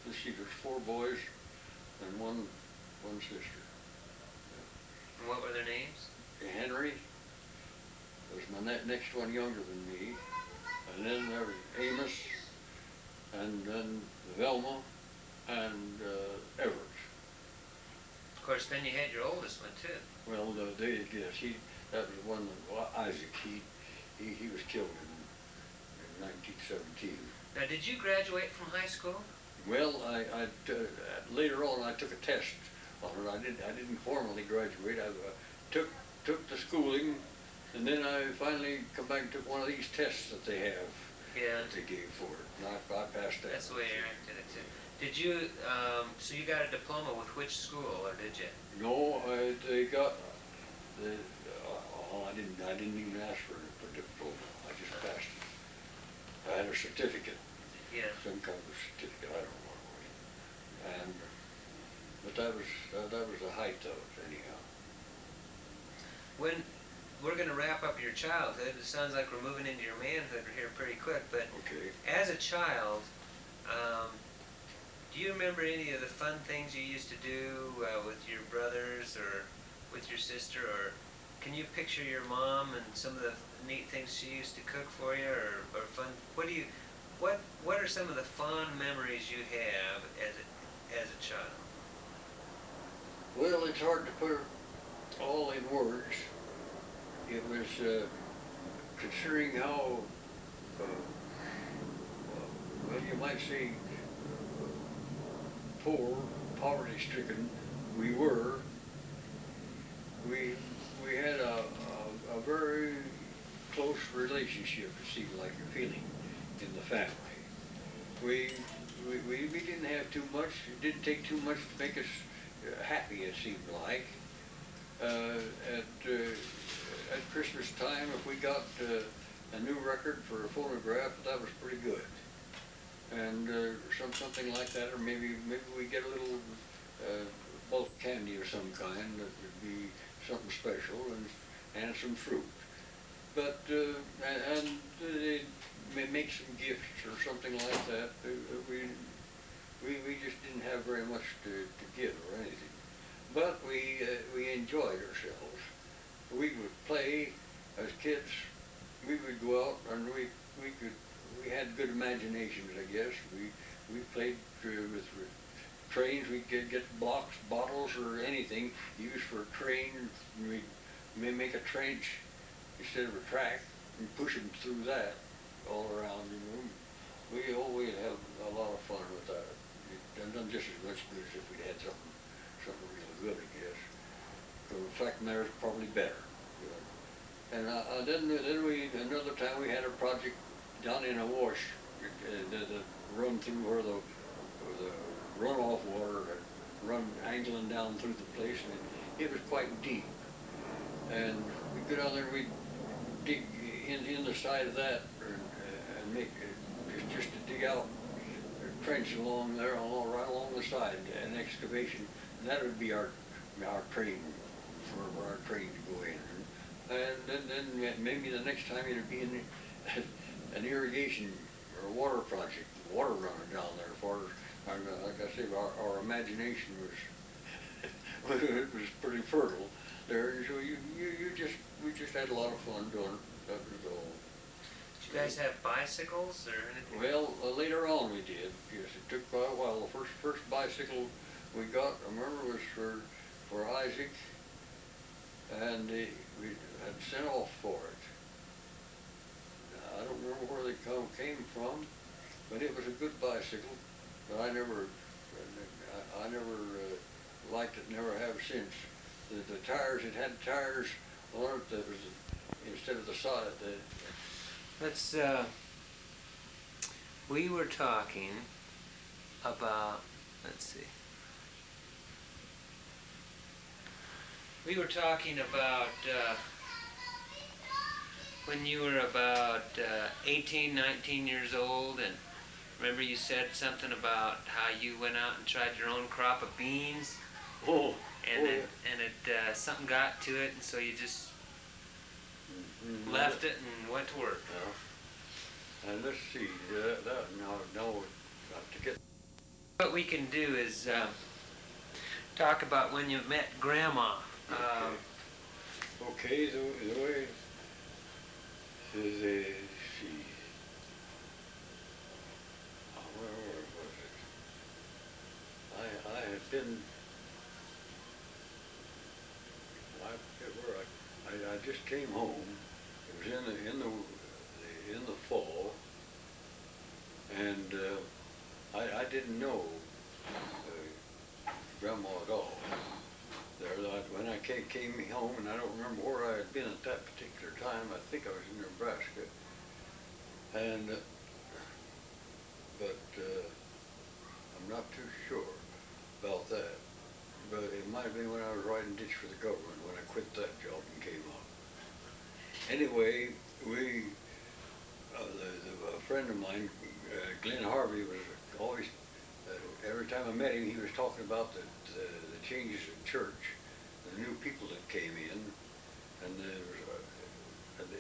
S2: Let's see, there's 4 boys and one sister.
S1: And what were their names?
S2: Henry was my next one younger than me, and then there was Amos, and then Velma, and Everett.
S1: Of course, then you had your oldest one too.
S2: Well, yes, that was one, Isaac, he was killed in 1917.
S1: Now, did you graduate from high school?
S2: Well, later on I took a test on it. I didn't formally graduate. I took the schooling, and then I finally come back and took one of these tests that they have.
S1: Yeah.
S2: That they gave for it, and I passed that.
S1: That's the way Eric did it too. Did you, so you got a diploma with which school, or did you?
S2: No, they got, I didn't even ask for a diploma. I just passed it. I had a certificate.
S1: Yeah.
S2: Some kind of certificate, I don't know what it was. But that was the height of it anyhow.
S1: When we're going to wrap up your childhood, it sounds like we're moving into your manhood here pretty quick, but
S2: Okay.
S1: as a child, do you remember any of the fun things you used to do with your brothers or with your sister, or can you picture your mom and some of the neat things she used to cook for you, or fun? What are some of the fond memories you have as a child?
S2: Well, it's hard to put it all in words. it was, considering how, uh, well, you might say, poor, poverty-stricken we were, we, we had a very close relationship, it seemed like, a feeling in the family. We didn't have too much, it didn't take too much to make us happy, it seemed like. At Christmas time, if we got a new record for a phonograph, that was pretty good. And something like that, or maybe we get a little bulk candy of some kind that would be something special, and some fruit. But and they'd make some gifts or something like that. We just didn't have very much to give or anything. But we enjoyed ourselves. We would play as kids. We would go out and we had good imaginations, I guess. We played with trains. We'd get blocks, bottles, or anything used for a train. We'd make a trench instead of a track and push them through that all around, you know. We always have a lot of fun with that. It done just as much good as if we'd had something real good, I guess. So the fact of the matter is probably better. You know. And then another time we had a project down in a wash that run through where the runoff water had run angling down through the place, and it was quite deep. And we'd go down there and we'd dig in the side of that and make just to dig out a trench along there, right along the side, an excavation. And that would be our train, for our train to go in. And then maybe the next time it'd be an irrigation or a water project, water running down there. Like I say, our imagination was it was pretty fertile there. And so we just had a lot of fun doing it. That was all.
S1: Did you guys have bicycles or anything?
S2: Well, later on we did. Yes, it took quite a while. The first bicycle we got, I remember, was for Isaac, and we had sent off for it. I don't remember where they came from, but it was a good bicycle. But I never liked it. Never have since. The tires, it had tires on it that was instead of the side.
S1: Let's. We were talking about. Let's see. We were talking about when you were about 18, 19 years old, and remember you said something about how you went out and tried your own crop of beans.
S2: Oh.
S1: And
S2: Yeah.
S1: something got to it, and so you just left it and went to work.
S2: Yeah. And let's see, now to get.
S1: What we can do is talk about when you met Grandma.
S2: Okay, the way see, where was it? I had been. I just came home. It was in the fall, and I didn't know Grandma at all. When I came home, and I don't remember where I had been at that particular time. I think I was in Nebraska, and but I'm not too sure about that. But it might have been when I was riding ditch for the government, when I quit that job and came up. Anyway, a friend of mine, Glenn Harvey, was always, every time I met him, he was talking about the changes in church, the new people that came in, and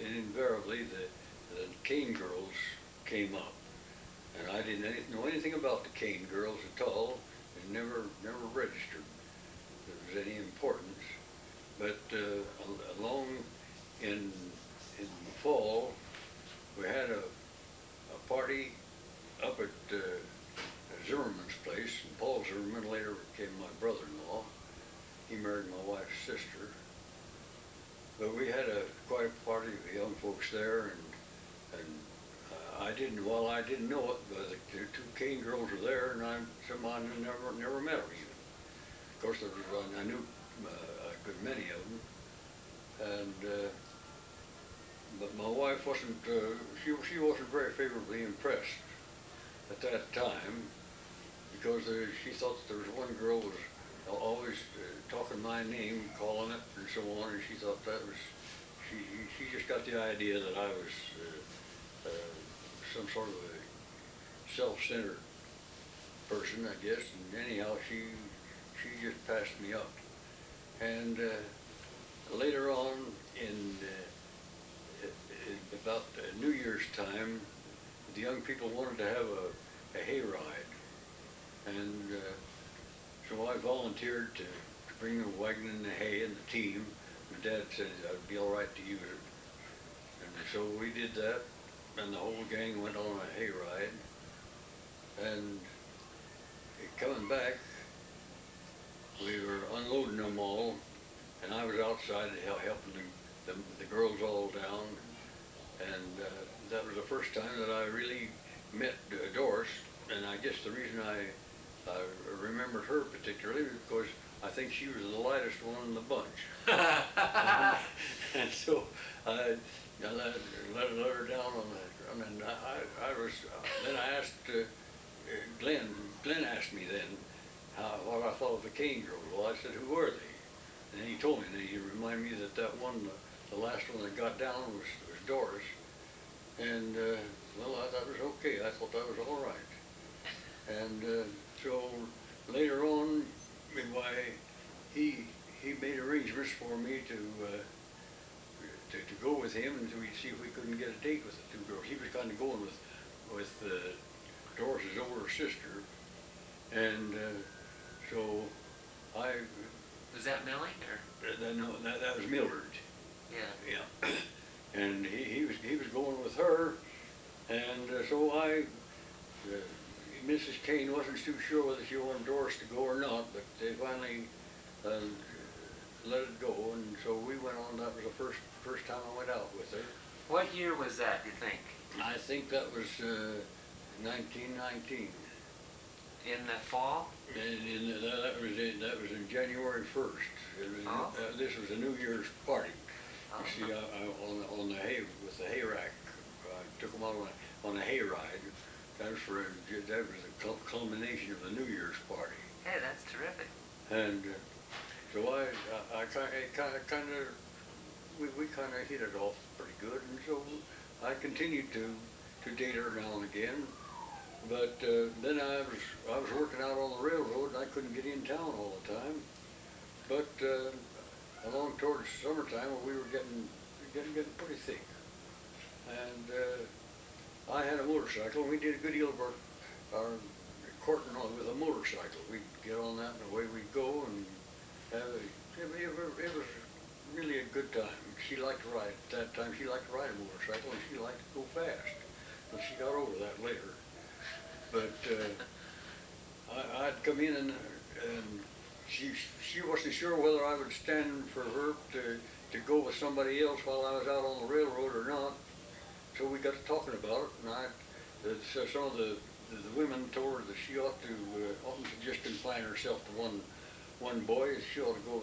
S2: and invariably the Cane girls came up. And I didn't know anything about the Cane girls at all, and never registered there was any importance. But along in the fall, we had a party up at Zimmerman's place, and Paul Zimmerman later became my brother-in-law. He married my wife's sister, but we had quite a party of young folks there, and well, I didn't know it, but the two Kane girls were there, and somehow never met them even. Of course, I knew a good many of them, and but my wife wasn't, she wasn't very favorably impressed at that time, because she thought that there was one girl was always talking my name, calling it, and so on, and she thought that was, she just got the idea that I was some sort of a self-centered person, I guess, and anyhow, she just passed me up. And later on, in about New Year's time, the young people wanted to have a hayride, and so I volunteered to bring the wagon and the hay and the team. My dad said I'd be all right to use it, and so we did that, and the whole gang went on a hayride. And coming back, we were unloading them all, and I was outside helping the girls all down, and that was the first time that I really met Doris, and I guess the reason I remembered her particularly was because I think she was the lightest one in the bunch. And so I let her down on that, and then I asked Glenn asked me then what I thought of the Kane girls. Well, I said, who were they? And he told me, and he reminded me that one, the last one that got down was Doris. And well, that was okay. I thought that was all right. And so later on, why he made arrangements for me to go with him, and to see if we couldn't get a date with the two girls. He was kind of going with Doris's older sister, and so I.
S1: Was that Millie, or?
S2: No, that was Mildred.
S1: Yeah.
S2: Yeah. And he was going with her, and so Mrs. Kane wasn't too sure whether she wanted Doris to go or not, but they finally let it go, and so we went on. That was the first time I went out with her.
S1: What year was that, do you think?
S2: I think that was 1919.
S1: In the fall?
S2: And that was in January 1st. This was a New Year's party. You see, on the hay, with the hay rack, I took them out on a hay ride. That was the culmination of the New Year's party.
S1: Hey, that's terrific.
S2: And so we kind of hit it off pretty good, and so I continued to date her now and again. But then I was working out on the railroad, and I couldn't get in town all the time. But along towards summertime, we were getting pretty thick, and I had a motorcycle, and we did a good deal of our courting with a motorcycle. We'd get on that, and away we'd go, and it was really a good time. She liked to ride. At that time, she liked to ride a motorcycle, and she liked to go fast. But she got over that later. But I'd come in, and she wasn't sure whether I would stand for her to go with somebody else while I was out on the railroad or not. So we got to talking about it, and so some of the women told her that she oughtn't to just confine herself to one boy. She ought to go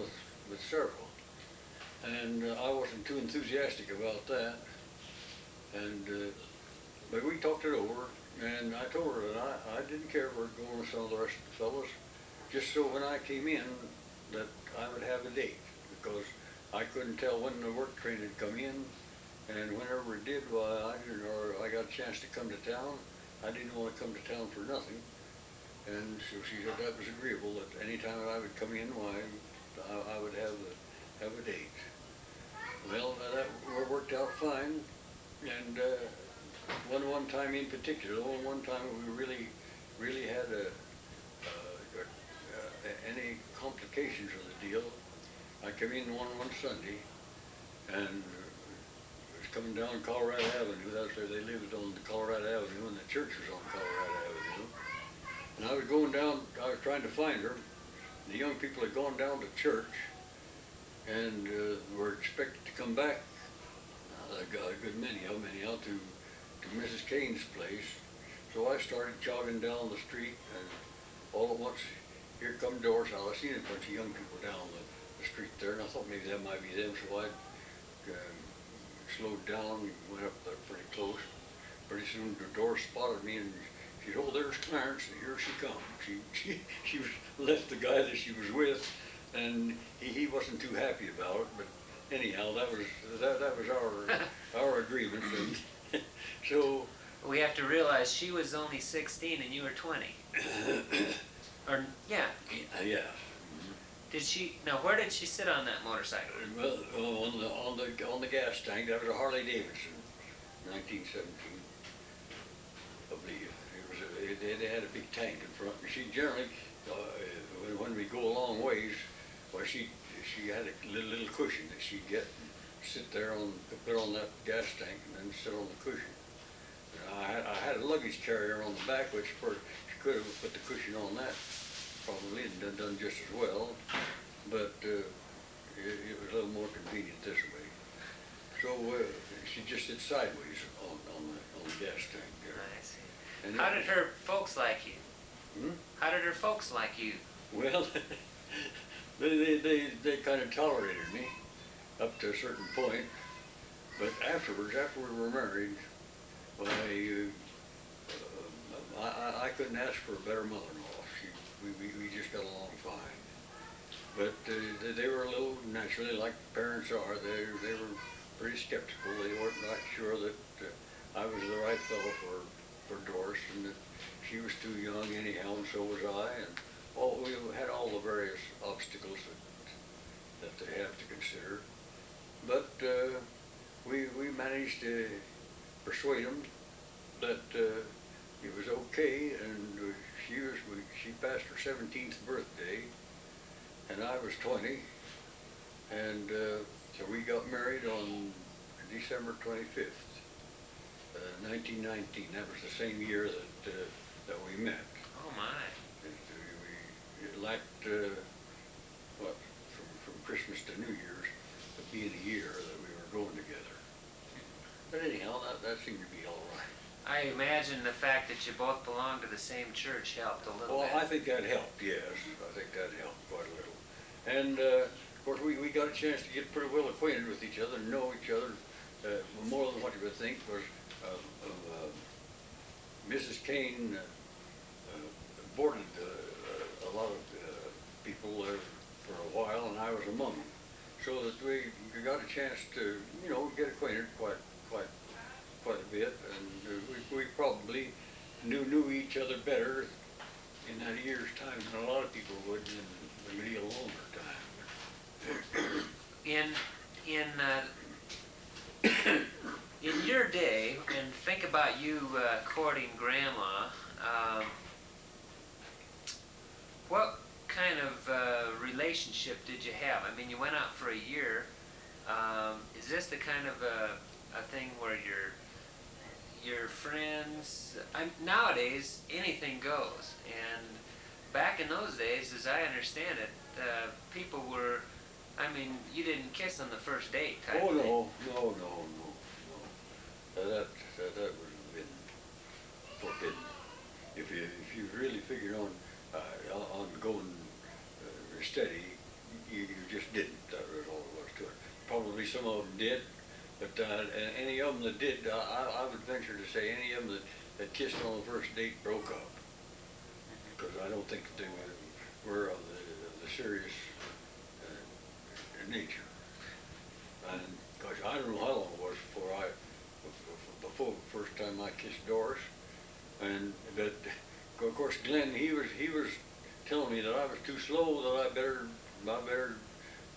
S2: with several. And I wasn't too enthusiastic about that. And but we talked it over, and I told her that I didn't care for going with some of the rest of the fellows, just so when I came in that I would have a date, because I couldn't tell when the work train had come in, and whenever it did, well, I got a chance to come to town. I didn't want to come to town for nothing, and so she said that was agreeable, that any time that I would come in, why, I would have a date. Well, that worked out fine, and one time in particular, one time we really had any complications of the deal. I came in one Sunday, and was coming down Colorado Avenue. That's where they lived, on the Colorado Avenue, and the church was on Colorado Avenue. And I was going down, I was trying to find her. The young people had gone down to church, and were expected to come back, a good many of them anyhow, to Mrs. Kane's place. So I started jogging down the street, and all at once, here come Doris. I seen a bunch of young people down the street there, and I thought maybe that might be them, so I slowed down and went up there pretty close. Pretty soon Doris spotted me, and she said, "Oh, there's Clarence, and here she comes." She left the guy that she was with, and he wasn't too happy about it, but anyhow, that was our agreement. And so
S1: We have to realize she was only 16 and you were 20. Or, yeah.
S2: yeah.
S1: Did she, now where did she sit on that motorcycle?
S2: Well, on the gas tank. That was a Harley Davidson, 1917, I believe. They had a big tank in front. And she generally, when we go a long ways, well, she had a little cushion that she'd get and sit there put on that gas tank and then sit on the cushion. I had a luggage carrier on the back, which she could have put the cushion on that probably and done just as well, but it was a little more convenient this way. So she just sits sideways on the gas tank there.
S1: I see.
S2: And
S1: How did her folks like you?
S2: Hmm?
S1: How did her folks like you?
S2: Well, they kind of tolerated me up to a certain point, but afterwards, after we were married, well, I couldn't ask for a better mother-in-law. We just got along fine. But they were a little, naturally, like parents are, they were pretty skeptical. They weren't not sure that I was the right fellow for Doris, and that she was too young anyhow, and so was I. And we had all the various obstacles that they have to consider. But we managed to persuade them that it was okay, and she passed her 17th birthday, and I was 20, and so we got married on December 25th, 1919. That was the same year that we met.
S1: Oh my.
S2: It lacked from Christmas to New Year's of being a year that we were going together. But anyhow, that seemed to be all right.
S1: I imagine the fact that you both belonged to the same church helped a little bit.
S2: Well, I think that helped, yes. I think that helped quite a little. And, of course, we got a chance to get pretty well acquainted with each other and know each other more than what you would think. Was Mrs. Kane boarded a lot of people there for a while, and I was among them. So that we got a chance to, get acquainted quite a bit, and we probably knew each other better in that year's time than a lot of people would in maybe a longer time.
S1: In your day, and think about you courting Grandma, what kind of relationship did you have? I mean, you went out for a year. Is this the kind of a thing where your friends, nowadays anything goes, and back in those days, as I understand it, people were, you didn't kiss on the first date type
S2: Oh,
S1: thing.
S2: no. That would have been forbidden. If you really figured on going steady, you just didn't. That was all there was to it. Probably some of them did, but any of them that did, I would venture to say any of them that kissed on the first date broke up, because I don't think they were of the serious nature. And gosh, I don't know how long it was before the first time I kissed Doris, but of course Glenn, he was telling me that I was too slow, that I better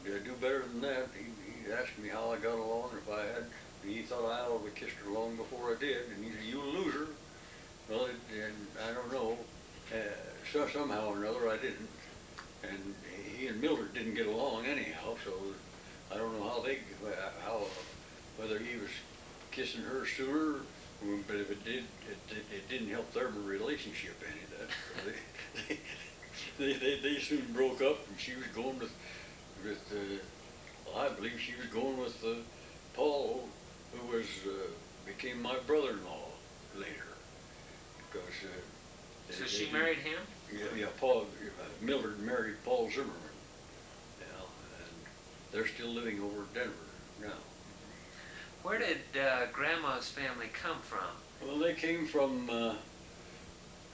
S2: do better than that. He asked me how I got along, if I had. He thought I ought to have kissed her long before I did, and he said, "You loser." Well, and I don't know. So somehow or another I didn't, and he and Mildred didn't get along anyhow. So I don't know whether he was kissing her sooner, but if it did, it didn't help their relationship any. They soon broke up, and she was going with I believe she was going with Paul, who was became my brother-in-law later, because
S1: So she married him?
S2: yeah, Paul Mildred married Paul Zimmerman, and they're still living over in Denver now.
S1: Where did Grandma's family come from?
S2: Well, they came from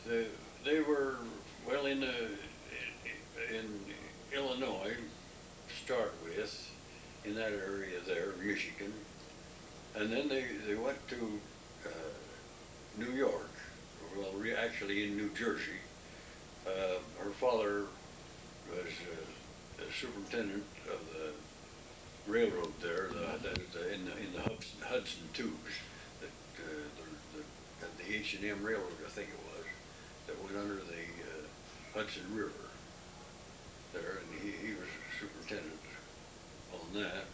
S2: they were well in Illinois to start with, in that area there, Michigan, and then they went to New York. Well, actually in New Jersey. Her father was the superintendent of the railroad there, in the Hudson tubes, the H&M Railroad, I think it was, that went under the Hudson River there, and he was superintendent on that.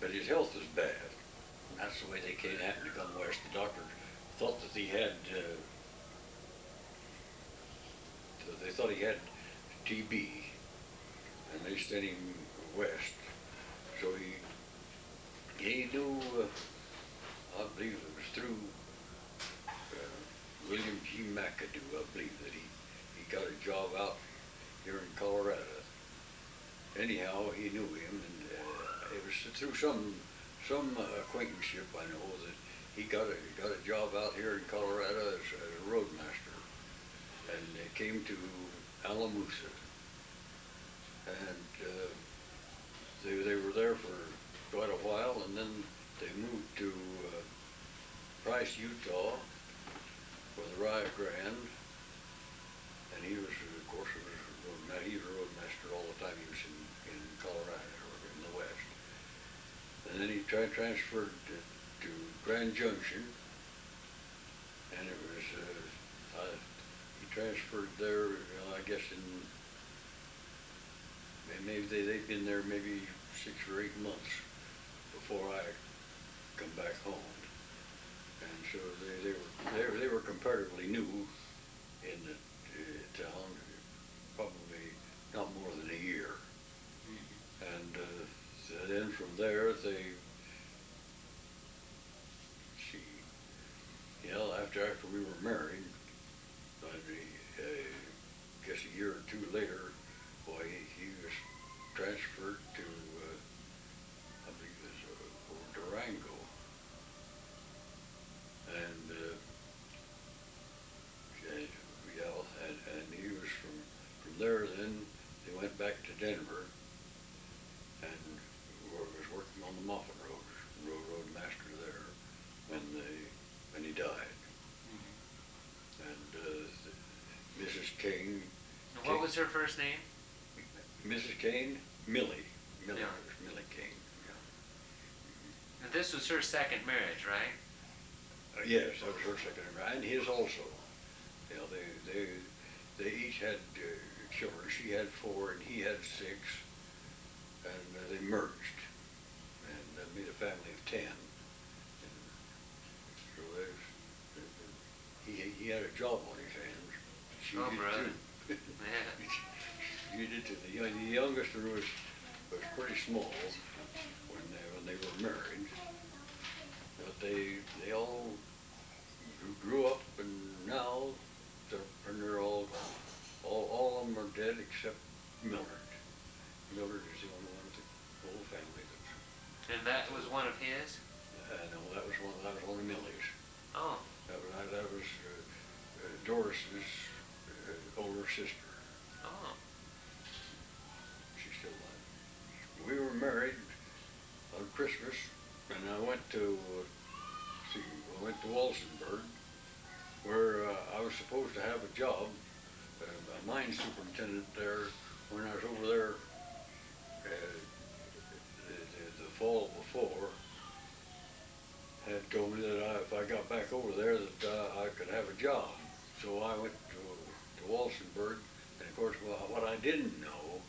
S2: But his health was bad. And that's the way they happened to come west. The doctor thought that he had they thought he had TB, and they sent him west. So he knew, I believe it was through William G. McAdoo, I believe, that he got a job out here in Colorado. Anyhow, he knew him, and it was through some acquaintanceship, I know, that he got a job out here in Colorado as a roadmaster, and they came to Alamosa, and they were there for quite a while, and then they moved to Price, Utah, with Rio Grande, and he was, of course, he was a roadmaster all the time. He was in Colorado, or in the West. And then he transferred to Grand Junction, and it was, he transferred there, I guess maybe they'd been there maybe 6 or 8 months before I come back home. And so they were comparatively new in the town, probably not more than a year. And then from there after we were married, I guess a year or two later, boy, he was transferred to, I believe it was Durango. And and he was from there. Then they went back to Denver, and was working on the Moffett roadmaster there when he died. And Mrs. King.
S1: What was her first name?
S2: Mrs. Kane, Millie.
S1: Yeah.
S2: Millie King. Yeah.
S1: And this was her second marriage, right?
S2: Yes, that was her second marriage, and his also. You know, they each had children. She had 4, and he had 6, and they merged and made a family of 10. And so he had a job on his hands. She did
S1: brother.
S2: too.
S1: Yeah.
S2: She did too. The youngest was pretty small when they were married, but they all grew up, and now they're all of them are dead except Mildred. Mildred is the only one of the whole family that's.
S1: And that was one of his?
S2: No, that was one of Millie's.
S1: Oh.
S2: That was Doris's older sister.
S1: Oh.
S2: She's still alive. We were married on Christmas, and I went to Walsenburg, where I was supposed to have a job. A mine superintendent there, when I was over there the fall before, had told me that if I got back over there that I could have a job. So I went to Walsenburg, and of course what I didn't know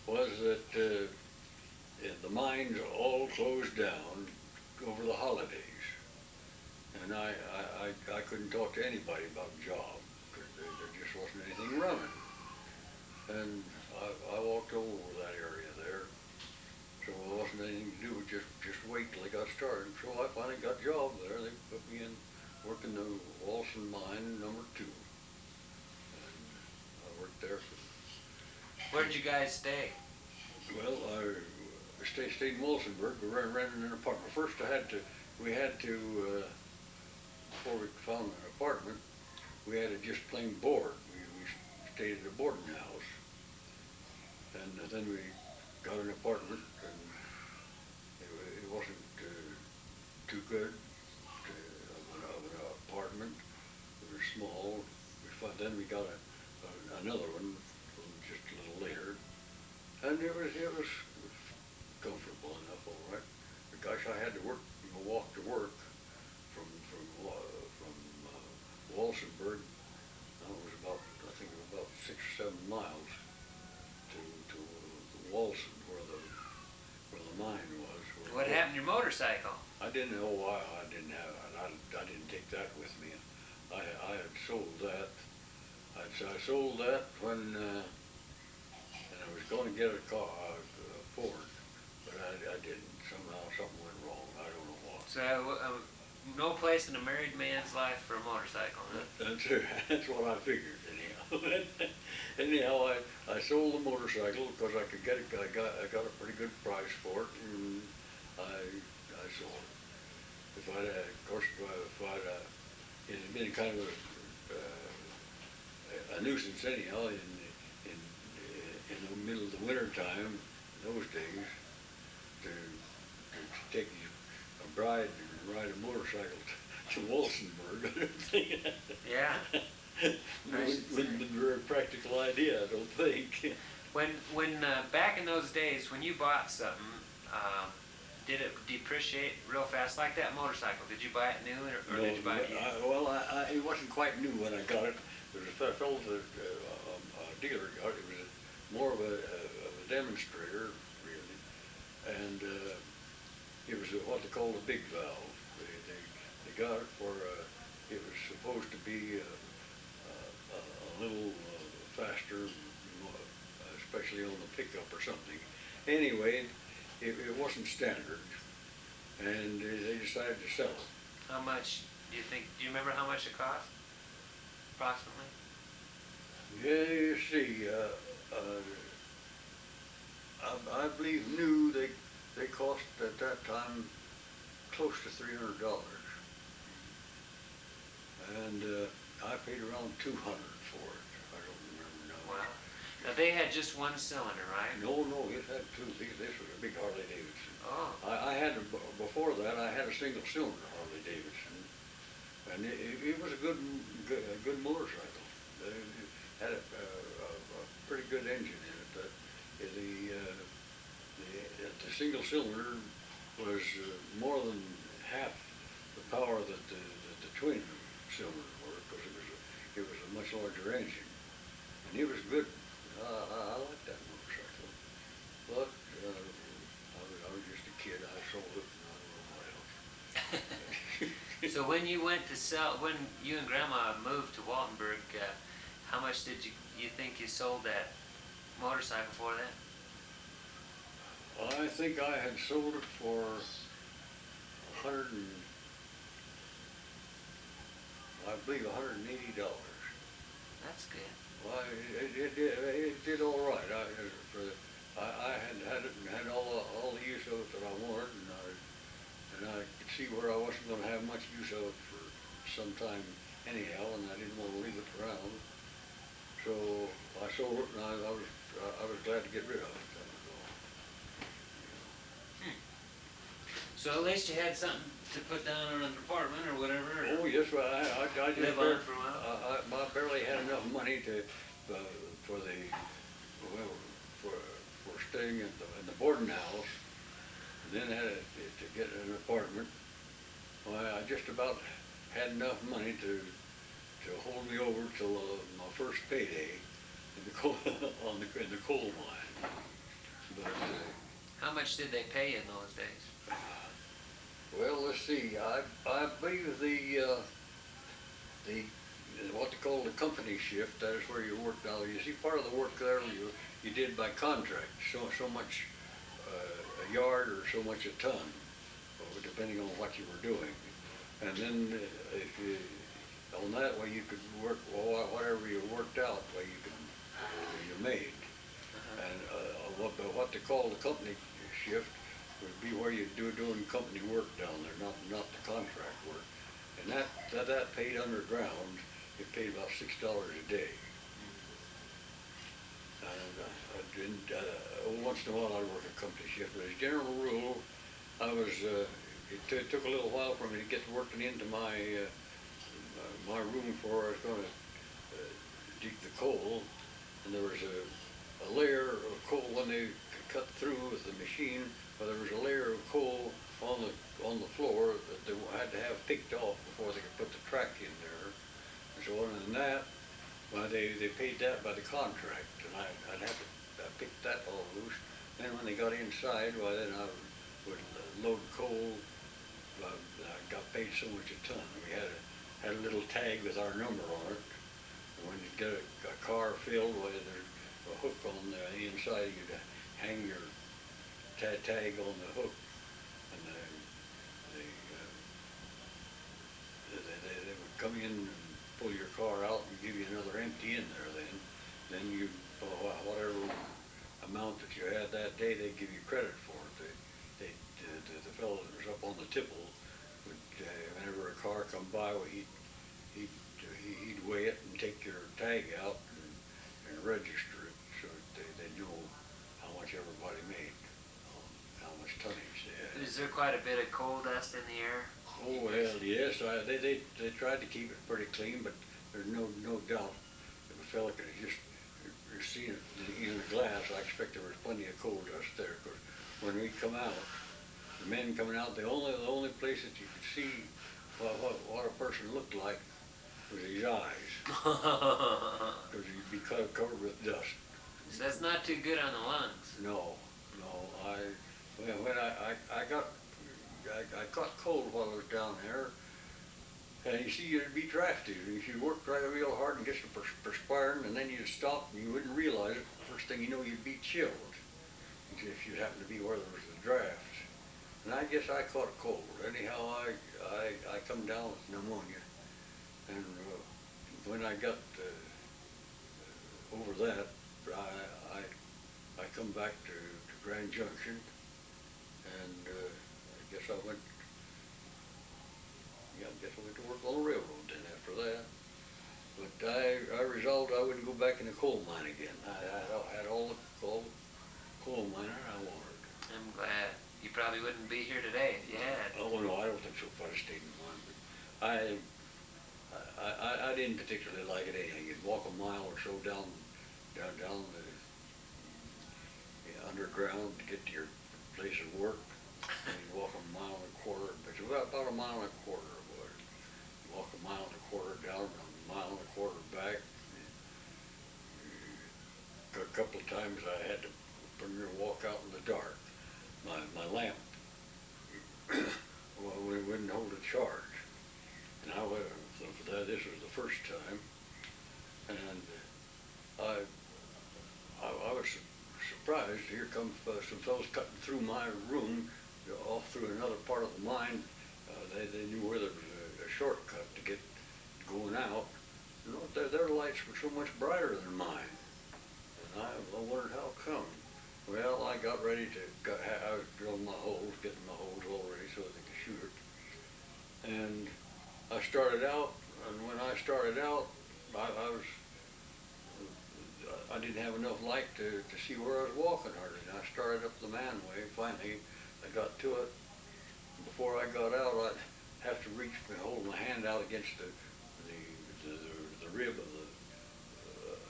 S2: was that the mines all closed down over the holidays. And I couldn't talk to anybody about a job, because there just wasn't anything running. And I walked over that area there. So started. So I finally got a job there. They put me in working the Walson mine #2. And I worked there for,
S1: Where'd you guys stay?
S2: well, I stayed in Wilsonburg. We were renting an apartment. First we had to, before we found an apartment, we had to just plain board. We stayed at a boarding house. And then we got an apartment, and it wasn't too good of an apartment. It was small. Then we got another one just a little later, and it was comfortable enough, all right. But gosh, I had to walk to work from Walsenburg. It was I think it was about 6 or 7 miles to Walsen, where the mine was.
S1: What happened to your motorcycle?
S2: I didn't know why. I didn't have it. I didn't take that with me. I had sold that. I sold that when and I was going to get a car, a Ford, but I didn't. Somehow something went wrong. I don't know what.
S1: So, no place in a married man's life for a motorcycle, huh?
S2: That's what I figured, anyhow. Anyhow, I sold the motorcycle because I could get it. I got a pretty good price for it, and I sold it. If it had been kind of a nuisance anyhow in the middle of the winter time, those days, to take a bride and ride a motorcycle to Walsenburg. I don't think.
S1: Yeah.
S2: Wouldn't be a very practical idea, I don't think.
S1: When back in those days, when you bought something, did it depreciate real fast, like that motorcycle? Did you buy it new, or
S2: No,
S1: did you buy it used?
S2: It wasn't quite new when I got it. There was a fellow that a dealer got it. It was more of a demonstrator, really, and it was what they called a big valve. They got it for it was supposed to be a little faster, especially on the pickup or something. Anyway, it wasn't standard, and they decided to sell it.
S1: How much do you think? Do you remember how much it cost, approximately?
S2: Yeah, you see, I believe new they cost at that time close to $300, and I paid around $200 for it. I don't remember now.
S1: Wow. Now they had just one cylinder, right?
S2: No, it had two. This was a big Harley Davidson.
S1: Oh.
S2: I had before that. I had a single cylinder Harley Davidson, and it was a good motorcycle. It had a pretty good engine in it. The single cylinder was more than half the power that the twin cylinders were, because it was a much larger engine, and it was good. I liked that motorcycle, but I was just a kid. I sold it, and I don't know what else.
S1: So when you went to sell, when you and Grandma moved to Waltenburg, how much did you think you sold that motorcycle for then?
S2: I think I had sold it for I believe $180.
S1: That's good.
S2: Well, it did all right. I had it and had all the use of it that I wanted, and I could see where I wasn't going to have much use of it for some time anyhow, and I didn't want to leave it around. So I sold it, and I was glad to get rid of it.
S1: So at least you had something to put down on an apartment or whatever.
S2: Oh yes, well, I just
S1: live on for a while.
S2: I barely had enough money for staying in the boarding house, and then had to get an apartment. Well, I just about had enough money to hold me over till my first payday in the coal mine. But
S1: How much did they pay you in those days?
S2: well, let's see. I believe the what they call the company shift. That is where you work now. You see, part of the work there you did by contract. So much a yard or so much a ton. Well, depending on what you were doing. And then if you, on that way you could work, well, whatever you worked out, way you made. And what they call the company shift would be where you're doing company work down there, not the contract work. And that paid underground. It paid about $6 a day. And I didn't, once in a while I'd work a company shift, but as a general rule, I was, it took a little while for me to get working into my room before I was going to dig the coal. And there was a layer of coal when they cut through with the machine, but there was a layer of coal on the floor that they had to have picked off before they could put the track in there. And so other than that, well, they paid that by the contract, and I'd have to pick that all loose. Then when they got inside, well, then I would load coal. I got paid so much a ton. We had a little tag with our number on it. And when you get a car filled, well, there's a hook on the inside. You'd hang your tag on the hook, and they would come in and pull your car out and give you another empty in there. Then you, whatever amount that you had that day, they'd give you credit for it. The fellow that was up on the tipple would, whenever a car come by, well, he'd weigh it and take your tag out and register it, so that they know how much everybody made, how much tonnage they had.
S1: Is there quite a bit of coal dust in the air?
S2: Oh well, yes. They tried to keep it pretty clean, but there's no doubt if a fella could have just seen it in the glass, I expect there was plenty of coal dust there. Because when we come out, the men coming out, the only place that you could see what a person looked like was his eyes, because he'd be covered with dust.
S1: So that's not too good on the lungs.
S2: No. When I caught cold while I was down there, and you see, you'd be drafted. If you worked real hard and get some perspiring, and then you'd stop and you wouldn't realize it, first thing you know, you'd be chilled, if you happened to be where there was a draft. And I guess I caught a cold. Anyhow, I come down with pneumonia, and when I got over that, I come back to Grand Junction, and I guess I went to work on the railroad then after that. But I resolved I wouldn't go back in the coal mine again. I had all the coal miner I wanted.
S1: I'm glad. You probably wouldn't be here today if you had.
S2: Oh no, I don't think so if I'd stayed in the mine. But I didn't particularly like it anything. You'd walk a mile or so down the underground to get to your place of work. And you'd walk a mile and a quarter, but it was about a mile and a quarter it was. You walk a mile and a quarter down, and a mile and a quarter back. A couple of times I had to walk out in the dark. My lamp, well, we wouldn't hold a charge. And this was the first time, and I was surprised. Here come some fellows cutting through my room, off through another part of the mine. They knew where there was a shortcut to get going out. You know, their lights were so much brighter than mine, and I wondered how come. Well, I got ready to, I was drilling my holes, getting my holes all ready so they could shoot it. And I started out, and when I started out, I didn't have enough light to see where I was walking hardly. And I started up the manway. Finally, I got to it. Before I got out, I'd have to hold my hand out against the rib of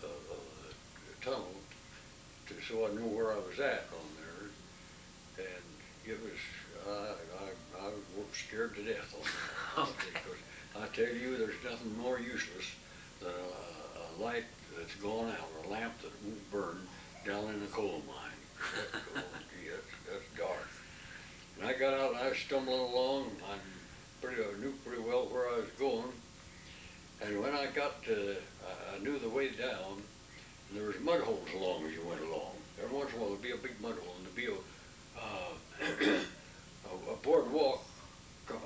S2: the tunnel, so I knew where I was at on there. And it was, I was scared to death on that. Because I tell you, there's nothing more useless than a light that's gone out, or a lamp that won't burn down in a coal mine. That's dark. And I got out and I was stumbling along. I knew pretty well where I was going. And when I got to, I knew the way down, and there was mud holes along as you went along. Every once in a while there'd be a big mud hole, and there'd be a boardwalk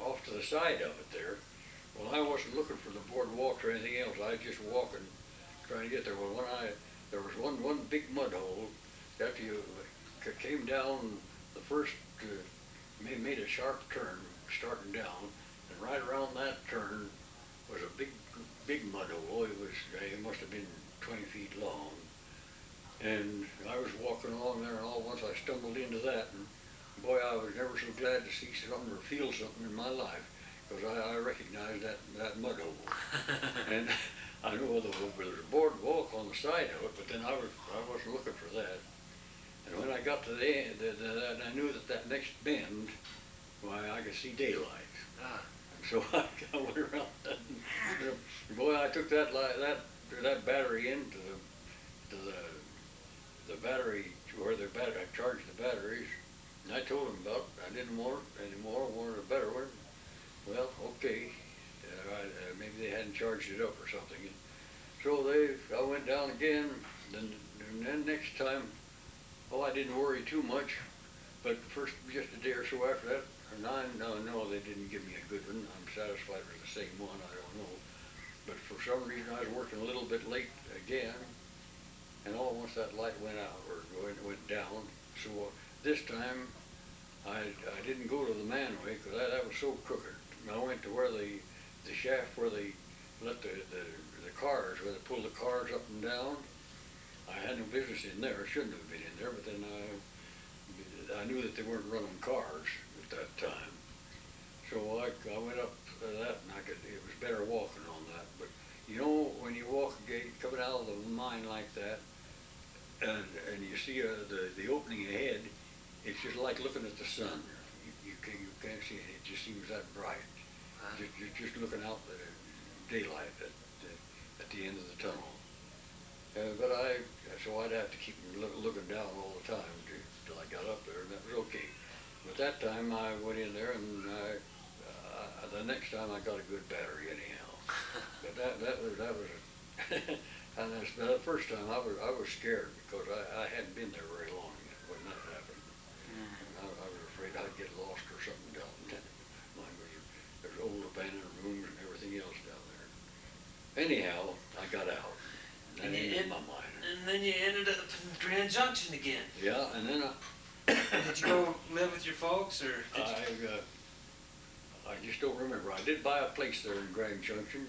S2: off to the side of it there. Well, I wasn't looking for the boardwalk or anything else. I was just walking, trying to get there. Well, there was one big mud hole. After you came down the first, made a sharp turn, starting down, and right around that turn was a big mud hole. It must have been 20 feet long. And I was walking along there, and all at once I stumbled into that, and boy, I was never so glad to see something or feel something in my life, because I recognized that mud hole. And I know there was a boardwalk on the side of it, but then I wasn't looking for that. And when I got to the end, I knew that next bend, why, I could see daylight.
S1: Ah.
S2: And so I went around that, and boy, I took that battery into the battery, where I charged the batteries, and I told them about it. I didn't want it anymore, I wanted a better one. Well, okay, maybe they hadn't charged it up or something. And so I went down again, and then next time, I didn't worry too much, but first, just a day or so after that, no, they didn't give me a good one. I'm satisfied with the same one, I don't know. But for some reason, I was working a little bit late again, and all once that light went out, or went down. So this time, I didn't go to the manway, because that was so crooked. I went to where the shaft where they let the cars, where they pull the cars up and down. I had no business in there. I shouldn't have been in there, but then I knew that they weren't running cars at that time. So I went up that, and it was better walking on that. But you know, when you walk a gate coming out of the mine like that, and you see the opening ahead, it's just like looking at the sun. You can't see it. It just seems that bright. Just looking out the daylight at the end of the tunnel. So I'd have to keep looking down all the time till I got up there, and that was okay. But that time I went in there, and the next time I got a good battery anyhow. But that was and the first time I was scared, because I hadn't been there very long when that happened. I was afraid I'd get lost or something down there. There's old abandoned rooms and everything else down there. Anyhow, I got out. And that ended my mind.
S1: And then you ended up in Grand Junction again.
S2: Yeah, and then
S1: Did you go live with your folks, or did you?
S2: I just don't remember. I did buy a place there in Grand Junction,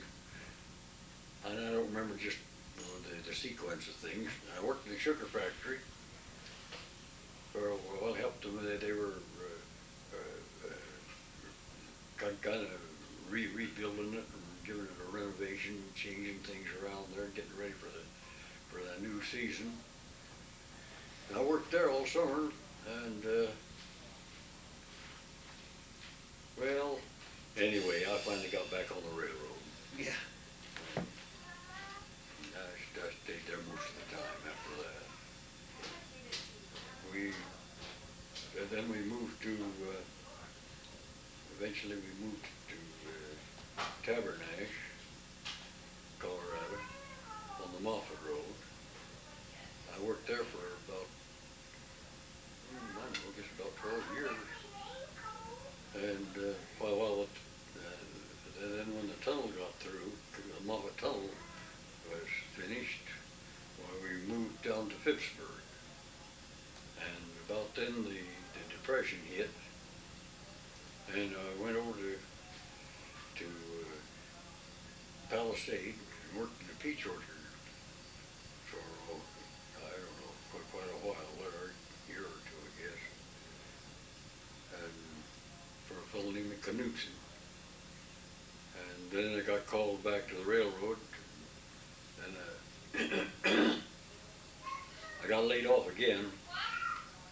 S2: and I don't remember just the sequence of things. I worked in the sugar factory. Well, helped them. They were kind of rebuilding it and giving it a renovation, changing things around there, getting ready for that new season. And I worked there all summer, and well, anyway, I finally got back on the railroad.
S1: Yeah.
S2: I stayed there most of the time after that. And then we moved to, eventually we moved to Tabernash, Colorado, on the Moffett Road. I worked there for about, I don't know, I guess about 12 years. And then when the tunnel got through, the Moffett Tunnel was finished, we moved down to Phippsburg. And about then the Depression hit, and I went over to Palisade and worked in a peach orchard for, I don't know, quite a while, a year or two, I guess. And for a fellow named Knudsen. And then I got called back to the railroad, and I got laid off again.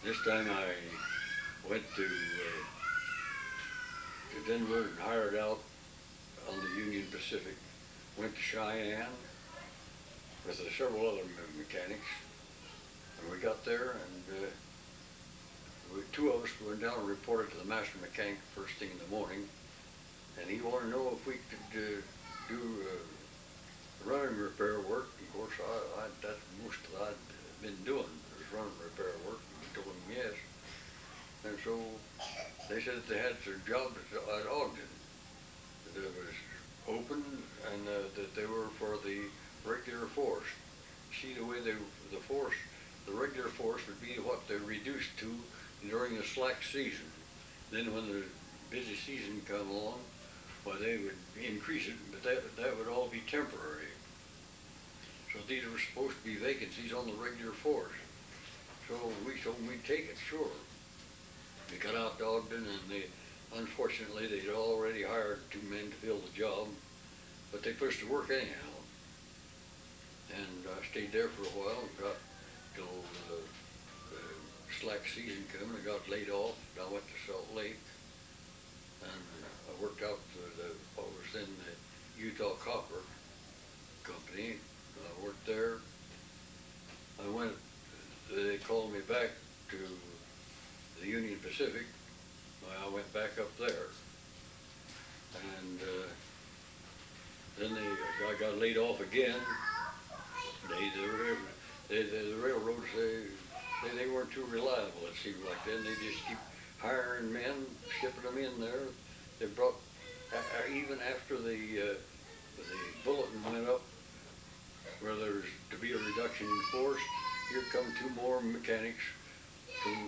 S2: This time I went to Denver and hired out on the Union Pacific. Went to Cheyenne with several other mechanics, and we got there, and two of us went down and reported to the master mechanic first thing in the morning, and he wanted to know if we could do running repair work. Of course, that's most of what I'd been doing, was running repair work. We told him yes, and so they said that they had their job at Ogden that was open, and that they were for the regular force. See, the way the force, the regular force would be what they're reduced to during the slack season. Then when the busy season come along, why they would increase it, but that would all be temporary. So these were supposed to be vacancies on the regular force. So we told them we'd take it, sure. They got out to Ogden, and unfortunately, they'd already hired 2 men to fill the job, but they pushed to work anyhow. And I stayed there for a while and got till the slack season come, and I got laid off. I went to Salt Lake, and I worked out for what was then the Utah Copper Company. I worked there. They called me back to the Union Pacific. I went back up there, and then I got laid off again. The railroads, they weren't too reliable, it seemed like. Then they just keep hiring men, shipping them in there. They brought, even after the bulletin went up where there's to be a reduction in force, here come 2 more mechanics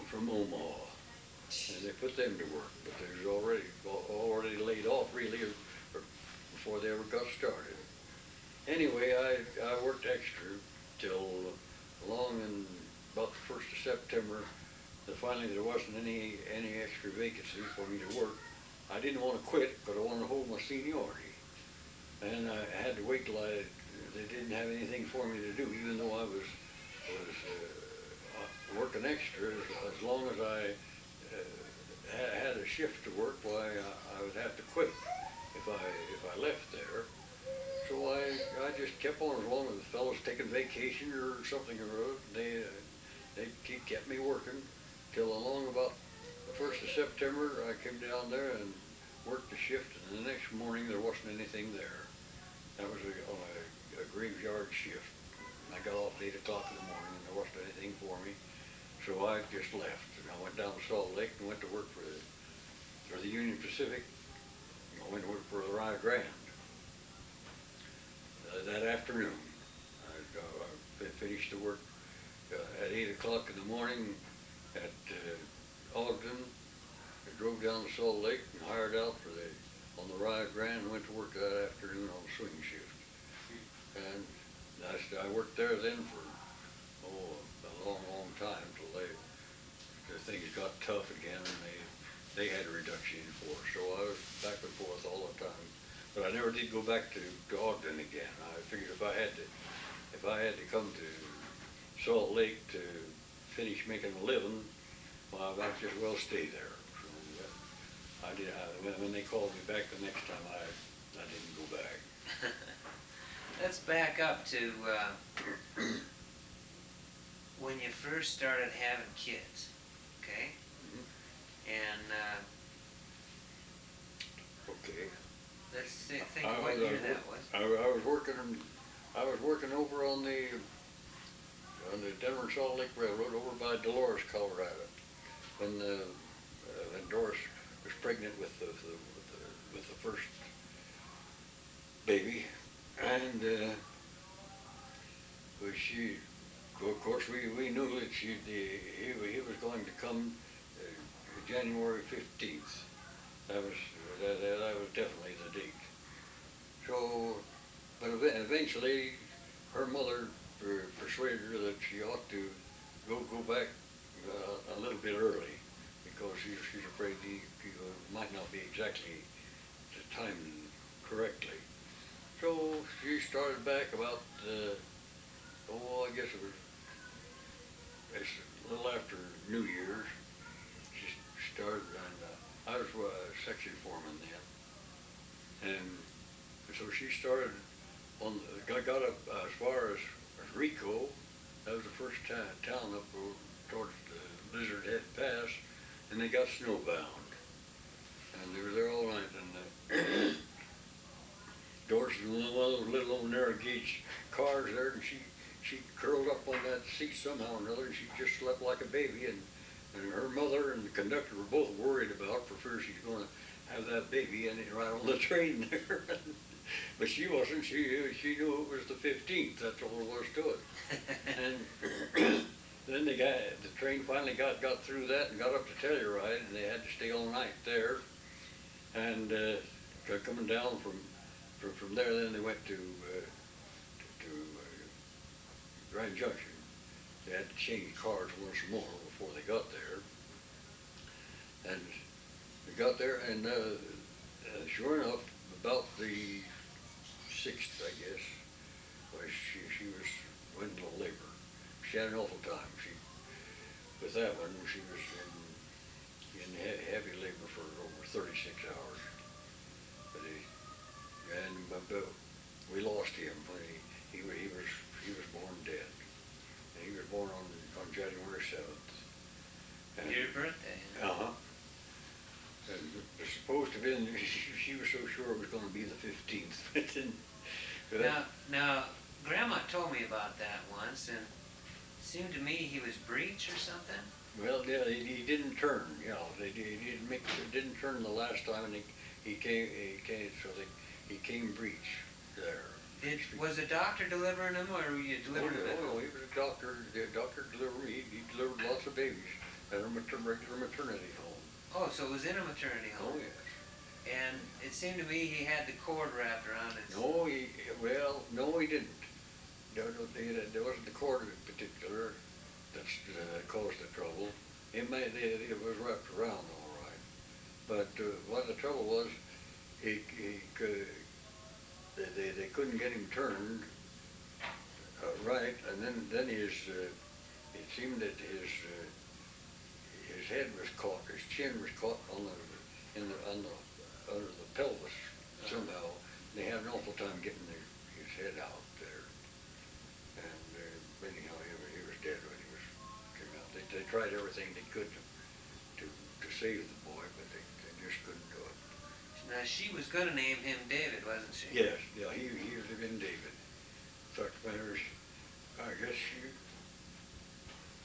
S2: from Omaha. And they put them to work, but they was already laid off really before they ever got started. Anyway, I worked extra till along in about the 1st of September. Finally, there wasn't any extra vacancy for me to work. I didn't want to quit, but I wanted to hold my seniority. And I had to wait till they didn't have anything for me to do, even though I was working extra. As long as I had a shift to work, why I would have to quit if I left there. So I just kept on as long as the fellows taking vacation or something or other. They kept me working till along about the 1st of September. I came down there and worked the shift, and the next morning there wasn't anything there. That was on a graveyard shift. I got off at 8 o'clock in the morning, and there wasn't anything for me. So I just left, and I went down to Salt Lake and went to work for the Union Pacific. I went to work for the Rio Grande. That afternoon, I finished the work at 8 o'clock in the morning at Ogden. I drove down to Salt Lake and hired out on the Rio Grande, and went to work that afternoon on the swing shift. And I worked there then for a long time till the things got tough again, and they had a reduction in force. So I was back and forth all the time. But I never did go back to Ogden again. I figured if I had to come to Salt Lake to finish making a living, well, I might just well stay there. So I did. When they called me back the next time, I didn't go back.
S1: Let's back up to when you first started having kids, okay?
S2: Mm-hmm.
S1: And
S2: Okay.
S1: let's think what year that was.
S2: I was working over on the Denver and Salt Lake Railroad over by Dolores, Colorado, when Doris was pregnant with the first baby, and of course we knew that he was going to come January 15th. That was definitely the date. So, but eventually, her mother persuaded her that she ought to go back a little bit early, because she's afraid he might not be exactly timed correctly. So she started back about I guess it's a little after New Year's. She started, and I was a section foreman then, and so she started got up as far as Rico. That was the first town up towards the Lizard Head Pass, and they got snowbound, and they were there all night. And Doris was in one of those little old narrow gauge cars there, and she curled up on that seat somehow or another, and she just slept like a baby. And And her mother and the conductor were both worried about for fear she's gonna have that baby and right on the train there. But she wasn't, she knew it was the 15th, that's all there was to it. And then the train finally got through that and got up to Telluride, and they had to stay all night there. And coming down from there, then they went to Grand Junction. They had to change cars once more before they got there. And we got there, and sure enough, about the 6th, I guess, was she was went into labor. She had an awful time. With that one, she was in heavy labor for over 36 hours. But we lost him when he was born dead. And he was born on January 7th. And,
S1: Your birthday.
S2: Uh-huh. And it was supposed to be, she was so sure it was going to be the 15th. But then,
S1: Now, Grandma told me about that once, and it seemed to me he was breech or something.
S2: well, yeah, he didn't turn. You know, didn't turn the last time, and he came he came breech there.
S1: Was a doctor delivering him, or were you delivering him at home?
S2: He was a doctor. The doctor delivered. He delivered lots of babies at a regular maternity home.
S1: Oh, so it was in a maternity home.
S2: Oh yes.
S1: And it seemed to me he had the cord wrapped around his...
S2: No, he didn't. There wasn't the cord in particular that caused the trouble. It was wrapped around all right. But what the trouble was, they couldn't get him turned right, and then it seemed that his head was caught, his chin was caught under the pelvis somehow. They had an awful time getting his head out there, and anyhow he was dead when he came out. They tried everything they could to save the boy, but they just couldn't do it.
S1: Now, she was going to name him David, wasn't she?
S2: Yes, yeah, he was been David. In fact, I guess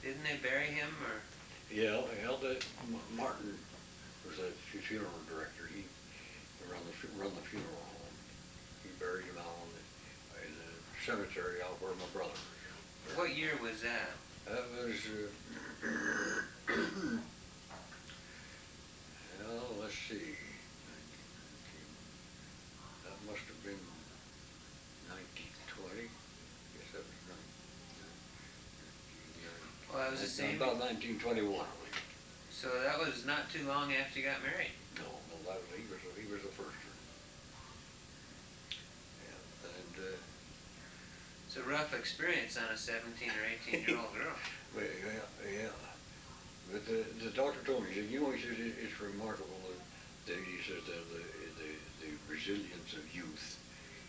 S1: Didn't they bury him, or?
S2: yeah, Martin was a funeral director. He run the funeral home. He buried him out in the cemetery out where my brother was.
S1: What year was that?
S2: That was, well, let's see. That must have been 1920. Yes, that was 19.
S1: Well, that was the same.
S2: About 1921.
S1: So that was not too long after you got married.
S2: No, he was the first one. Yeah, and
S1: It's a rough experience on a 17 or 18-year-old girl.
S2: well, yeah. But the doctor told me, he said, he says it's remarkable that he says that the resilience of youth,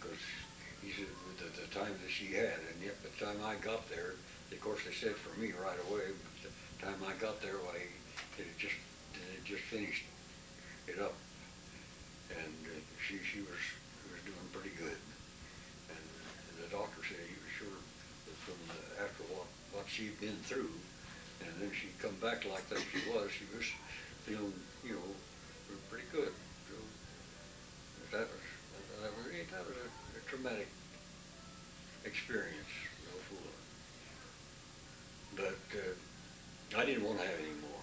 S2: because he said the time that she had, and yet by the time I got there, of course they said for me right away, but the time I got there, it just finished it up, and she was doing pretty good, and the doctor said he was sure that after what she'd been through, and then she'd come back like that she was feeling pretty good. So that was a traumatic experience, no fooling. But I didn't want to have any more.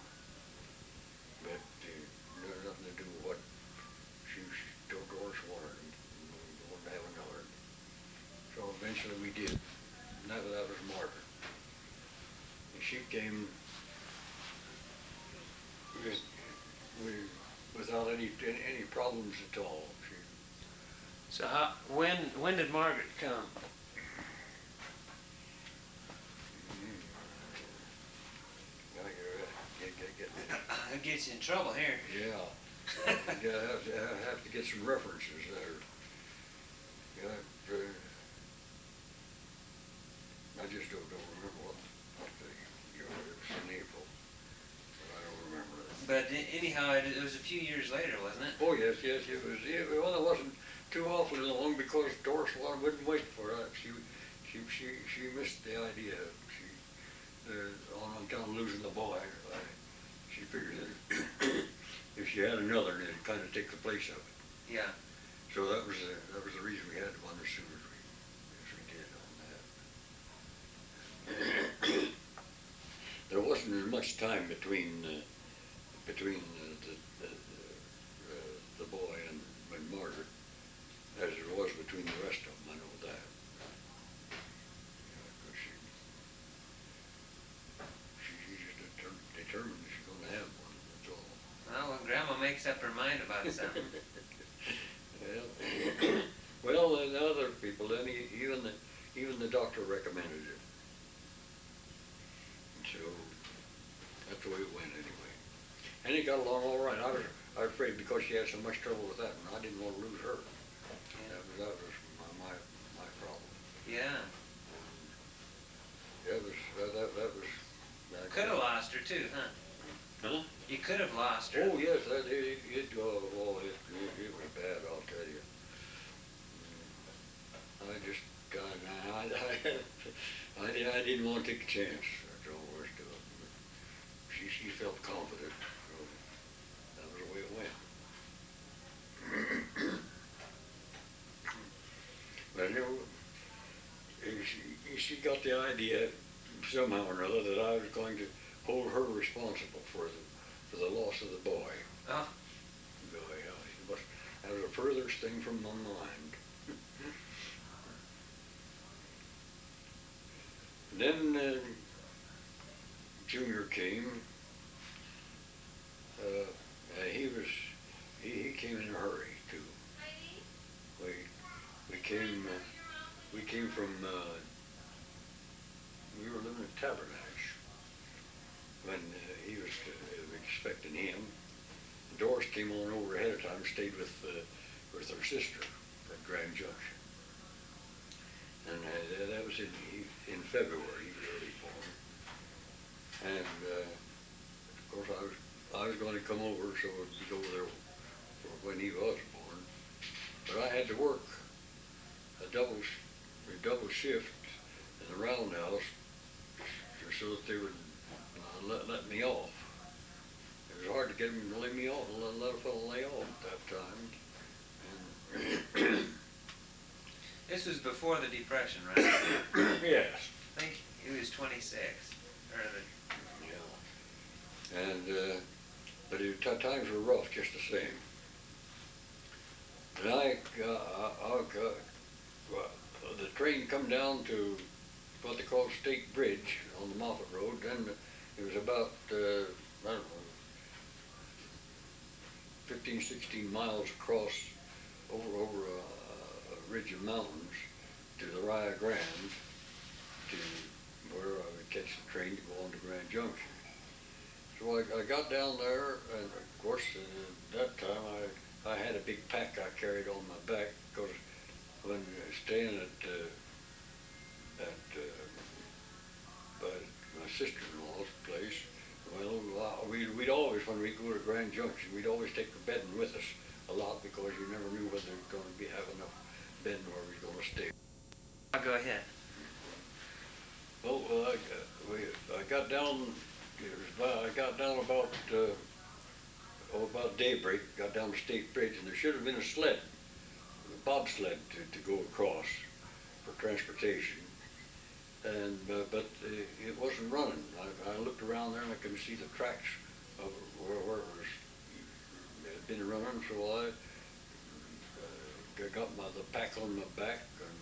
S2: But there was nothing to do with what she told Doris wanted, and we wanted to have another. So eventually we did. And that was Margaret. And she came without any problems at all.
S1: So when did Margaret come? That gets you in trouble here.
S2: Yeah. I have to get some references there. Yeah, I just don't remember what it was in April. But I don't remember that.
S1: But anyhow, it was a few years later, wasn't it?
S2: Oh yes, it was. Well, it wasn't too awfully long because Doris wouldn't wait for that. She missed the idea. On account of losing the boy. she figured that if she had another, it'd kind of take the place of it.
S1: Yeah.
S2: So that was the reason we had one as soon as we did on that. There wasn't as much time between the boy and Margaret as there was between the rest of them. I know that. She's just determined that she's going to have one. That's all.
S1: Well, when Grandma makes up her mind about something.
S2: Well, and other people, then even the doctor recommended it. So that's the way it went anyway. And it got along all right. I was afraid because she had so much trouble with that, and I didn't want to lose her.
S1: Yeah.
S2: That was my problem.
S1: Yeah.
S2: That was.
S1: Could have lost her too, huh?
S2: Huh?
S1: You could have lost her.
S2: Oh yes, it was bad. I'll tell you. I didn't want to take a chance. That's all there was to it. She felt confident, so that was the way it went. But anyway, she got the idea somehow or another that I was going to hold her responsible for the loss of the boy.
S1: Oh.
S2: That was the furthest thing from my mind. Then Junior came. He came in a hurry too. We came from. We were living in Tabernacle when he was expecting him. Doris came on over ahead of time, stayed with her sister at Grand Junction, and that was in February. He was early born, and of course I was going to come over, so I'd go over there for when he was born. But I had to work a double shift in the roundhouse so that they would let me off. It was hard to get them to let me off, let a fellow lay off at that time. And
S1: This was before the Depression, right?
S2: yes.
S1: I think he was 26.
S2: Yeah. And but times were rough just the same. And the train come down to what they call State Bridge on the Moffett Road. Then it was about I don't know, 15, 16 miles across over a ridge of mountains to the Rio Grande, to where I would catch the train to go on to Grand Junction. So I got down there, and of course at that time I had a big pack I carried on my back, because when staying at my sister-in-law's place, well, we'd always, when we go to Grand Junction, we'd always take the bedding with us a lot, because you never knew whether we were going to have enough bedding where we were going to stay.
S1: I'll go ahead.
S2: Well, I got down. I got down about daybreak. Got down to State Bridge, and there should have been a sled, a bobsled to go across for transportation. And but it wasn't running. I looked around there and I couldn't see the tracks of where it had been running. So I got the pack on my back, and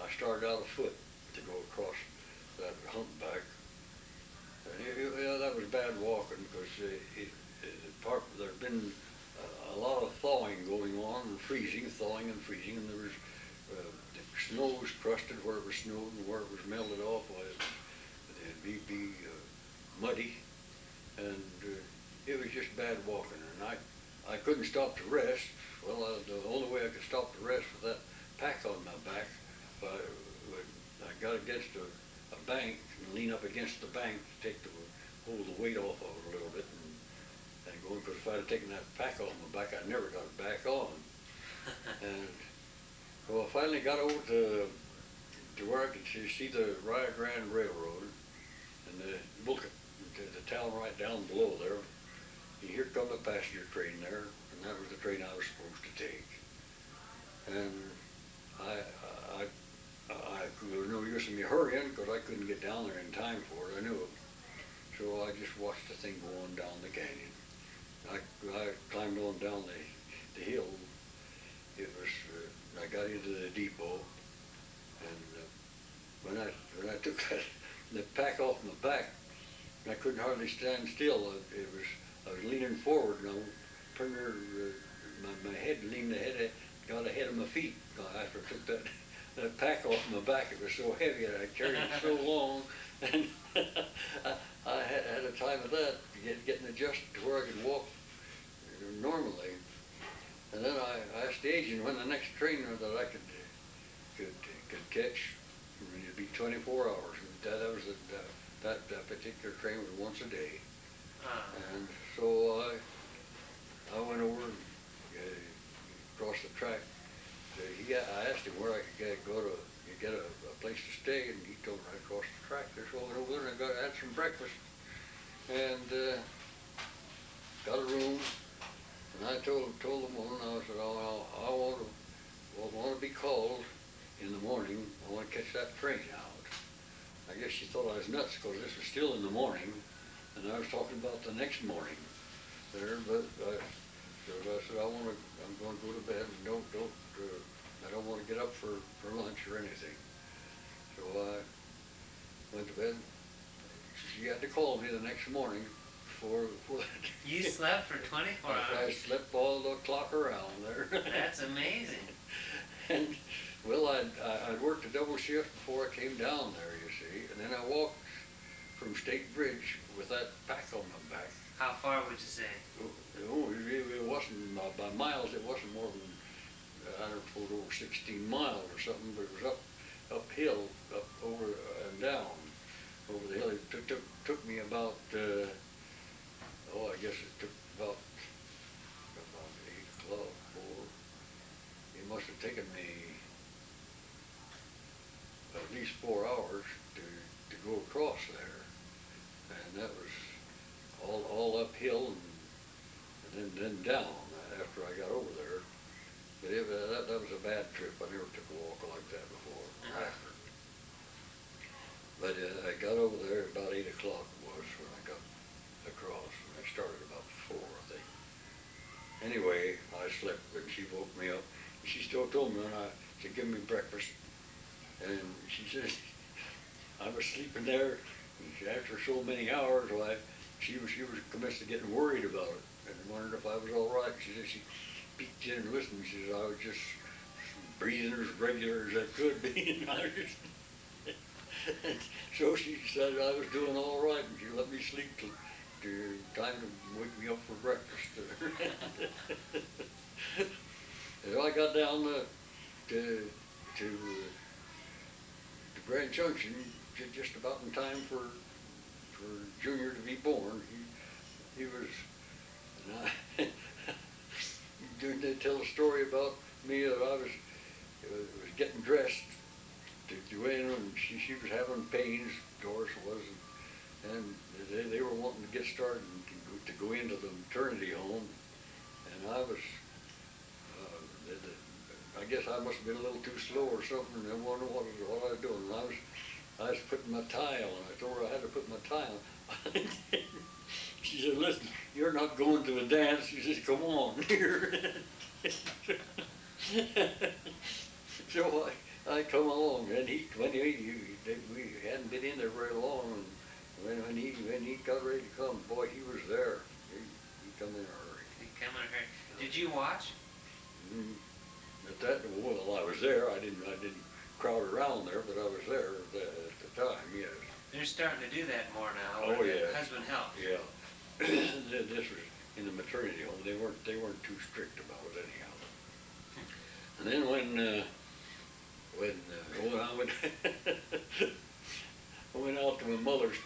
S2: I started out afoot to go across that humpback. And that was bad walking, because there had been a lot of thawing going on, and thawing and freezing, and there was the snow was crusted where it was snowed, and where it was melted off, it'd be muddy, and it was just bad walking. And I couldn't stop to rest. Well, the only way I could stop to rest with that pack on my back, I got against a bank and lean up against the bank to hold the weight off of it a little bit, and going, because if I'd have taken that pack off my back, I never got it back on. And well, I finally got over to where I could see the Rio Grande Railroad, and the town right down below there. and here come the passenger train there, and that was the train I was supposed to take. And there was no use in me hurrying, because I couldn't get down there in time for it, I knew it. So I just watched the thing going down the canyon. I climbed on down the hill. It was, I got into the depot, and when I took the pack off my back, I couldn't hardly stand still. I was leaning forward, and I turned my head, leaned ahead, got ahead of my feet. After I took that pack off my back, it was so heavy, and I carried it so long, and I had a time of that, getting adjusted to where I could walk normally. And then I asked the agent when the next train that I could catch. I mean, it'd be 24 hours. That particular train was once a day. And so I went over across the track. I asked him where I could get a place to stay, and he told me right across the track. So I went over there and had some breakfast, and got a room. And I told the woman, I said, I want to be called in the morning. I want to catch that train out. I guess she thought I was nuts, because this was still in the morning, and I was talking about the next morning there. But I said, I'm going to go to bed, and I don't want to get up for lunch or anything. So I went to bed. She had to call me the next morning for that.
S1: You slept for 24 hours?
S2: I slept all the clock around there.
S1: That's amazing.
S2: And, well, I'd worked a double shift before I came down there, you see, and then I walked from State Bridge with that pack on my back.
S1: How far would you say?
S2: Oh, it wasn't, by miles, it wasn't more than, I don't know, over 16 miles or something, but it was uphill, up over and down over the hill. It took me about, I guess it took about 8 o'clock, or it must have taken me at least 4 hours to go across there. And that was all uphill and then down after I got over there. But that was a bad trip. I never took a walk like that before. But I got over there about 8 o'clock was when I got across, and I started about 4, I think. Anyway, I slept, and she woke me up. She still told me when to give me breakfast, and she said, I was sleeping there, and after so many hours, she was commenced to getting worried about it, and wondered if I was all right. She said she peeked in and listened. She said I was just breathing as regular as I could be, and I was just. And so she said I was doing all right, and she let me sleep till time to wake me up for breakfast. And so I got down to Grand Junction just about in time for Junior to be born. He was, and they tell a story about me that I was getting dressed to go in, and she was having pains, Doris was, and they were wanting to get started to go into the maternity home, and I was, I guess I must have been a little too slow or something, and I wondered what I was doing. And I was putting my tie on. I told her I had to put my tie on. She said, listen, you're not going to a dance. She says, come on here. So I come along, and we hadn't been in there very long, and when he got ready to come, boy, he was there. He come in a hurry.
S1: He come in a hurry. Did you watch?
S2: Well, I was there. I didn't crowd around there, but I was there at the time. Yes.
S1: They're starting to do that more now.
S2: Oh yeah.
S1: Husband help.
S2: Yeah. This was in the maternity home. They weren't too strict about it anyhow. And then when I went out to my mother's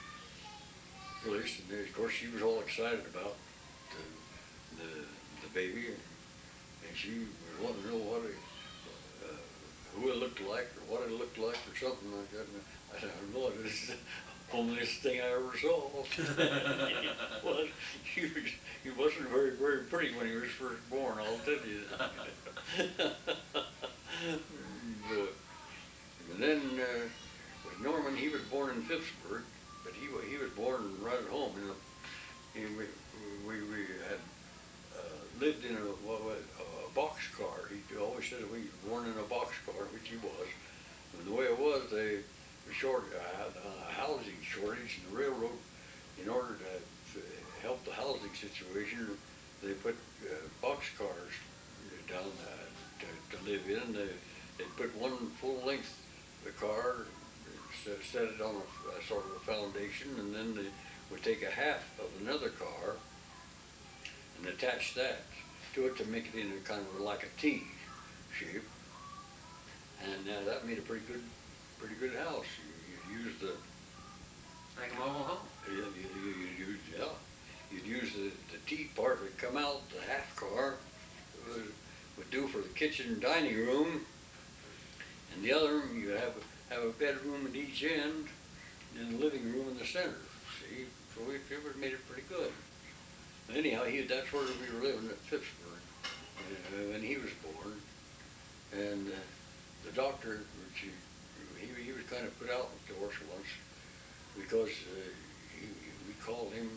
S2: place, and of course she was all excited about the baby, and she was wanting to know who it looked like, or what it looked like, or something like that. And I said, Lord, homeliest thing I ever saw. Was, he wasn't very pretty when he was first born, I'll tell you that. But, and then, with Norman, he was born in Pittsburgh, but he was born right at home. We had lived in a boxcar. He always said we were born in a boxcar, which he was. And the way it was, they were housing shortage in the railroad. In order to help the housing situation, they put boxcars down to live in. They put one full length of the car, set it on a sort of a foundation, and then they would take a half of another car and attach that to it to make it into kind of like a T shape. And that made a pretty good house. You use the
S1: Like a mobile home?
S2: You'd use the T part would come out, the half car would do for the kitchen and dining room, and the other room you have a bedroom at each end, and the living room in the center. See, so it made it pretty good. Anyhow, that's where we were living at Pittsburgh when he was born, and the doctor, he was kind of put out with Doris once because we called him,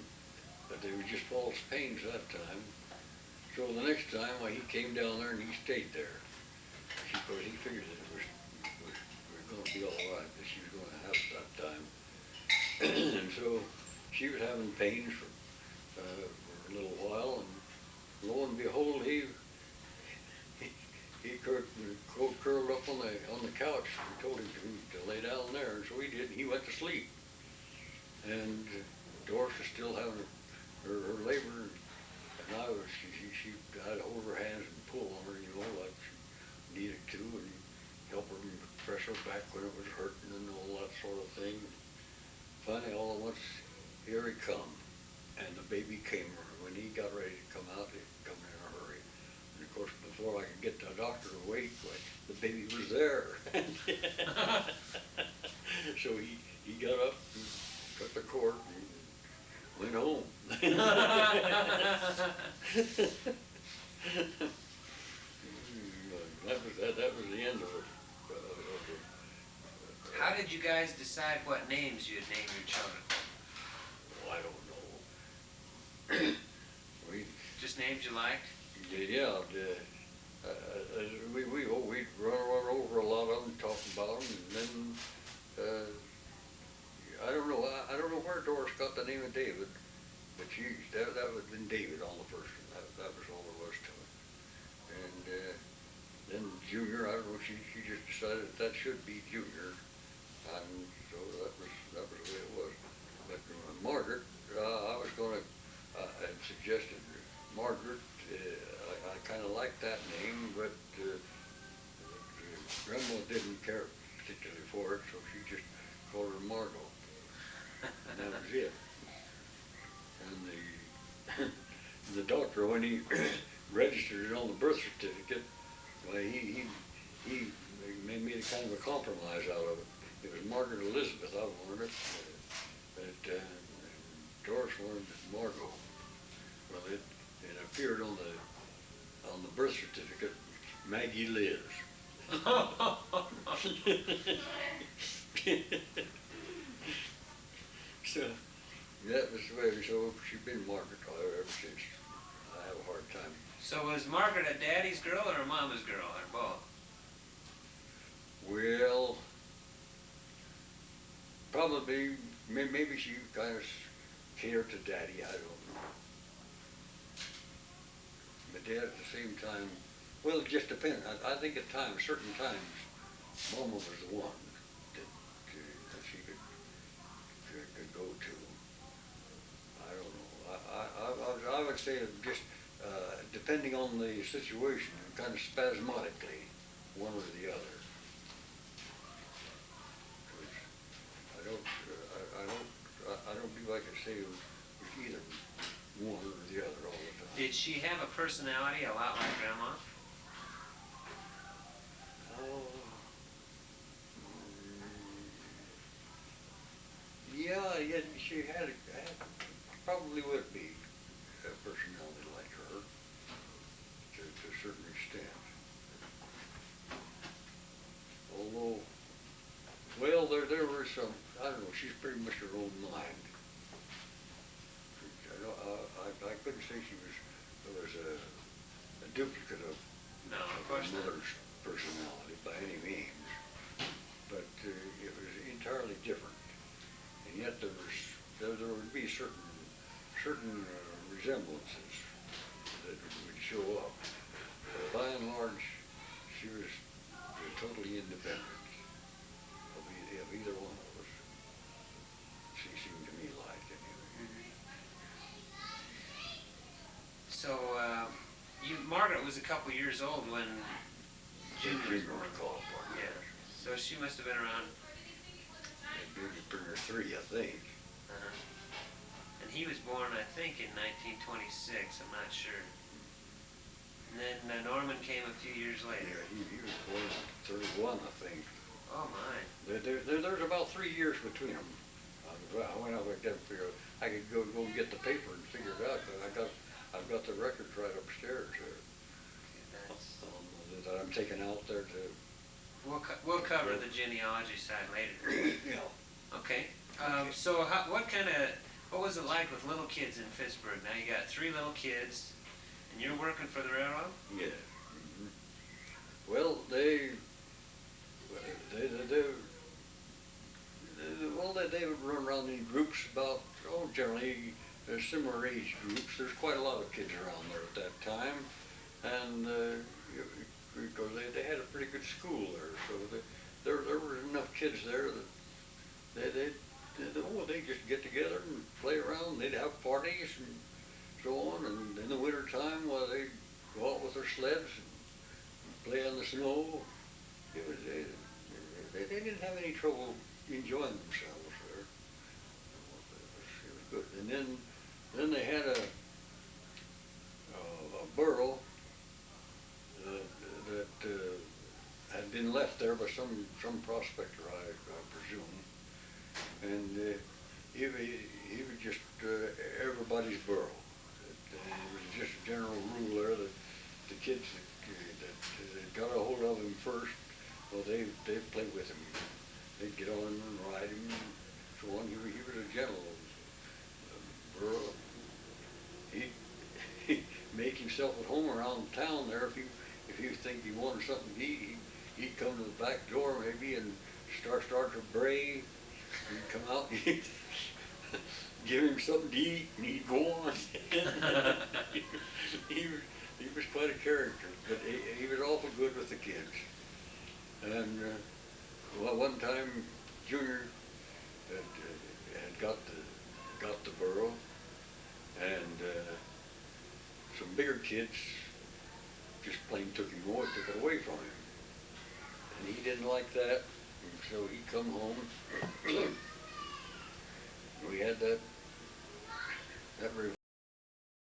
S2: but they were just false pains that time. So the next time, well, he came down there and he stayed there. Because he figured that it was going to be all right, that she was going to have it that time. And so she was having pains for a little while, and lo and behold, he curled up on the couch. We told him to lay down there, and so he did. He went to sleep, and Doris was still having her labor, and she had to hold her hands and pull on her, like she needed to, and help her press her back when it was hurting and all that sort of thing. Finally, all at once, here he come, and the baby came. When he got ready to come out, he come in a hurry. And of course, before I could get the doctor to wait, the baby was there. So he got up and cut the cord and went home. That was the end of it.
S1: How did you guys decide what names you'd name your children?
S2: Oh, I don't know.
S1: Just names you liked?
S2: Yeah, we'd run over a lot of them, talk about them, and then I don't know where Doris got the name of David, but that would have been David on the first one. That was all there was to it. And then Junior, I don't know, she just decided that should be Junior, and so that was the way it was. But Margaret, I was going to, I suggested Margaret. I kind of liked that name, but Grandma didn't care particularly for it, so she just called her Margot, and that was it. And the doctor, when he registered it on the birth certificate, well, he made a kind of a compromise out of it. It was Margaret Elizabeth I wanted it, but Doris wanted Margot. Well, it appeared on the birth certificate, Maggie Liz. So that was the way. So she's been Margaret ever since. I have a hard time.
S1: So was Margaret a daddy's girl or a mama's girl, or both?
S2: Well, probably, maybe she kind of catered to Daddy, I don't know. But Dad at the same time, well, it just depends. I think at times, certain times, Mama was the one that she could go to. I don't know. I would say that just depending on the situation, kind of spasmodically, one or the other. I don't think I can say it was either one or the other all the time.
S1: Did she have a personality a lot like Grandma?
S2: Yeah, had probably would be a personality like her to a certain extent. Although, well, there were some, I don't know, she's pretty much her own mind. I couldn't say there was a duplicate of
S1: No, of
S2: my
S1: course not.
S2: mother's personality by any means, but it was entirely different. And yet there would be certain resemblances that would show up. But by and large, she was totally independent of either one of us. She seemed to me like, anyway.
S1: So, Margaret was a couple years old when Junior was born.
S2: Called
S1: Yeah. So she must have been around.
S2: Baby Bruner 3, I think.
S1: And he was born, I think, in 1926. I'm not sure. And then Norman came a few years later.
S2: Yeah, he was born in 31, I think.
S1: Oh my.
S2: There's about 3 years between them. I went out back there and figured I could go get the paper and figure it out. But I've got the records right upstairs there. That I'm taking out there to.
S1: We'll cover the genealogy side later.
S2: Yeah.
S1: Okay. So what was it like with little kids in Pittsburgh? Now you got 3 little kids, and you're working for the railroad?
S2: Yeah. Well, they would run around in groups about, generally similar age groups. There's quite a lot of kids around there at that time, and because they had a pretty good school there, so there were enough kids there that they just get together and play around. They'd have parties and so on, and in the winter time, they'd go out with their sleds and play on the snow. They didn't have any trouble enjoying themselves there. It was good. And then they had a burro that had been left there by some prospector, I presume, and he was just everybody's burro. It was just a general rule there that the kids that got a hold of him first, well, they'd play with him. They'd get on and ride him and so on. He was a gentle burro. He'd make himself at home around town there. If you think he wanted something to eat, he'd come to the back door maybe and start to bray. He'd come out and he'd give him something to eat, and he'd go on. He was quite a character, but he was awful good with the kids. And one time, Junior had got the burro, and some bigger kids just plain took it away from him. And he didn't like that, and so he come home. We had that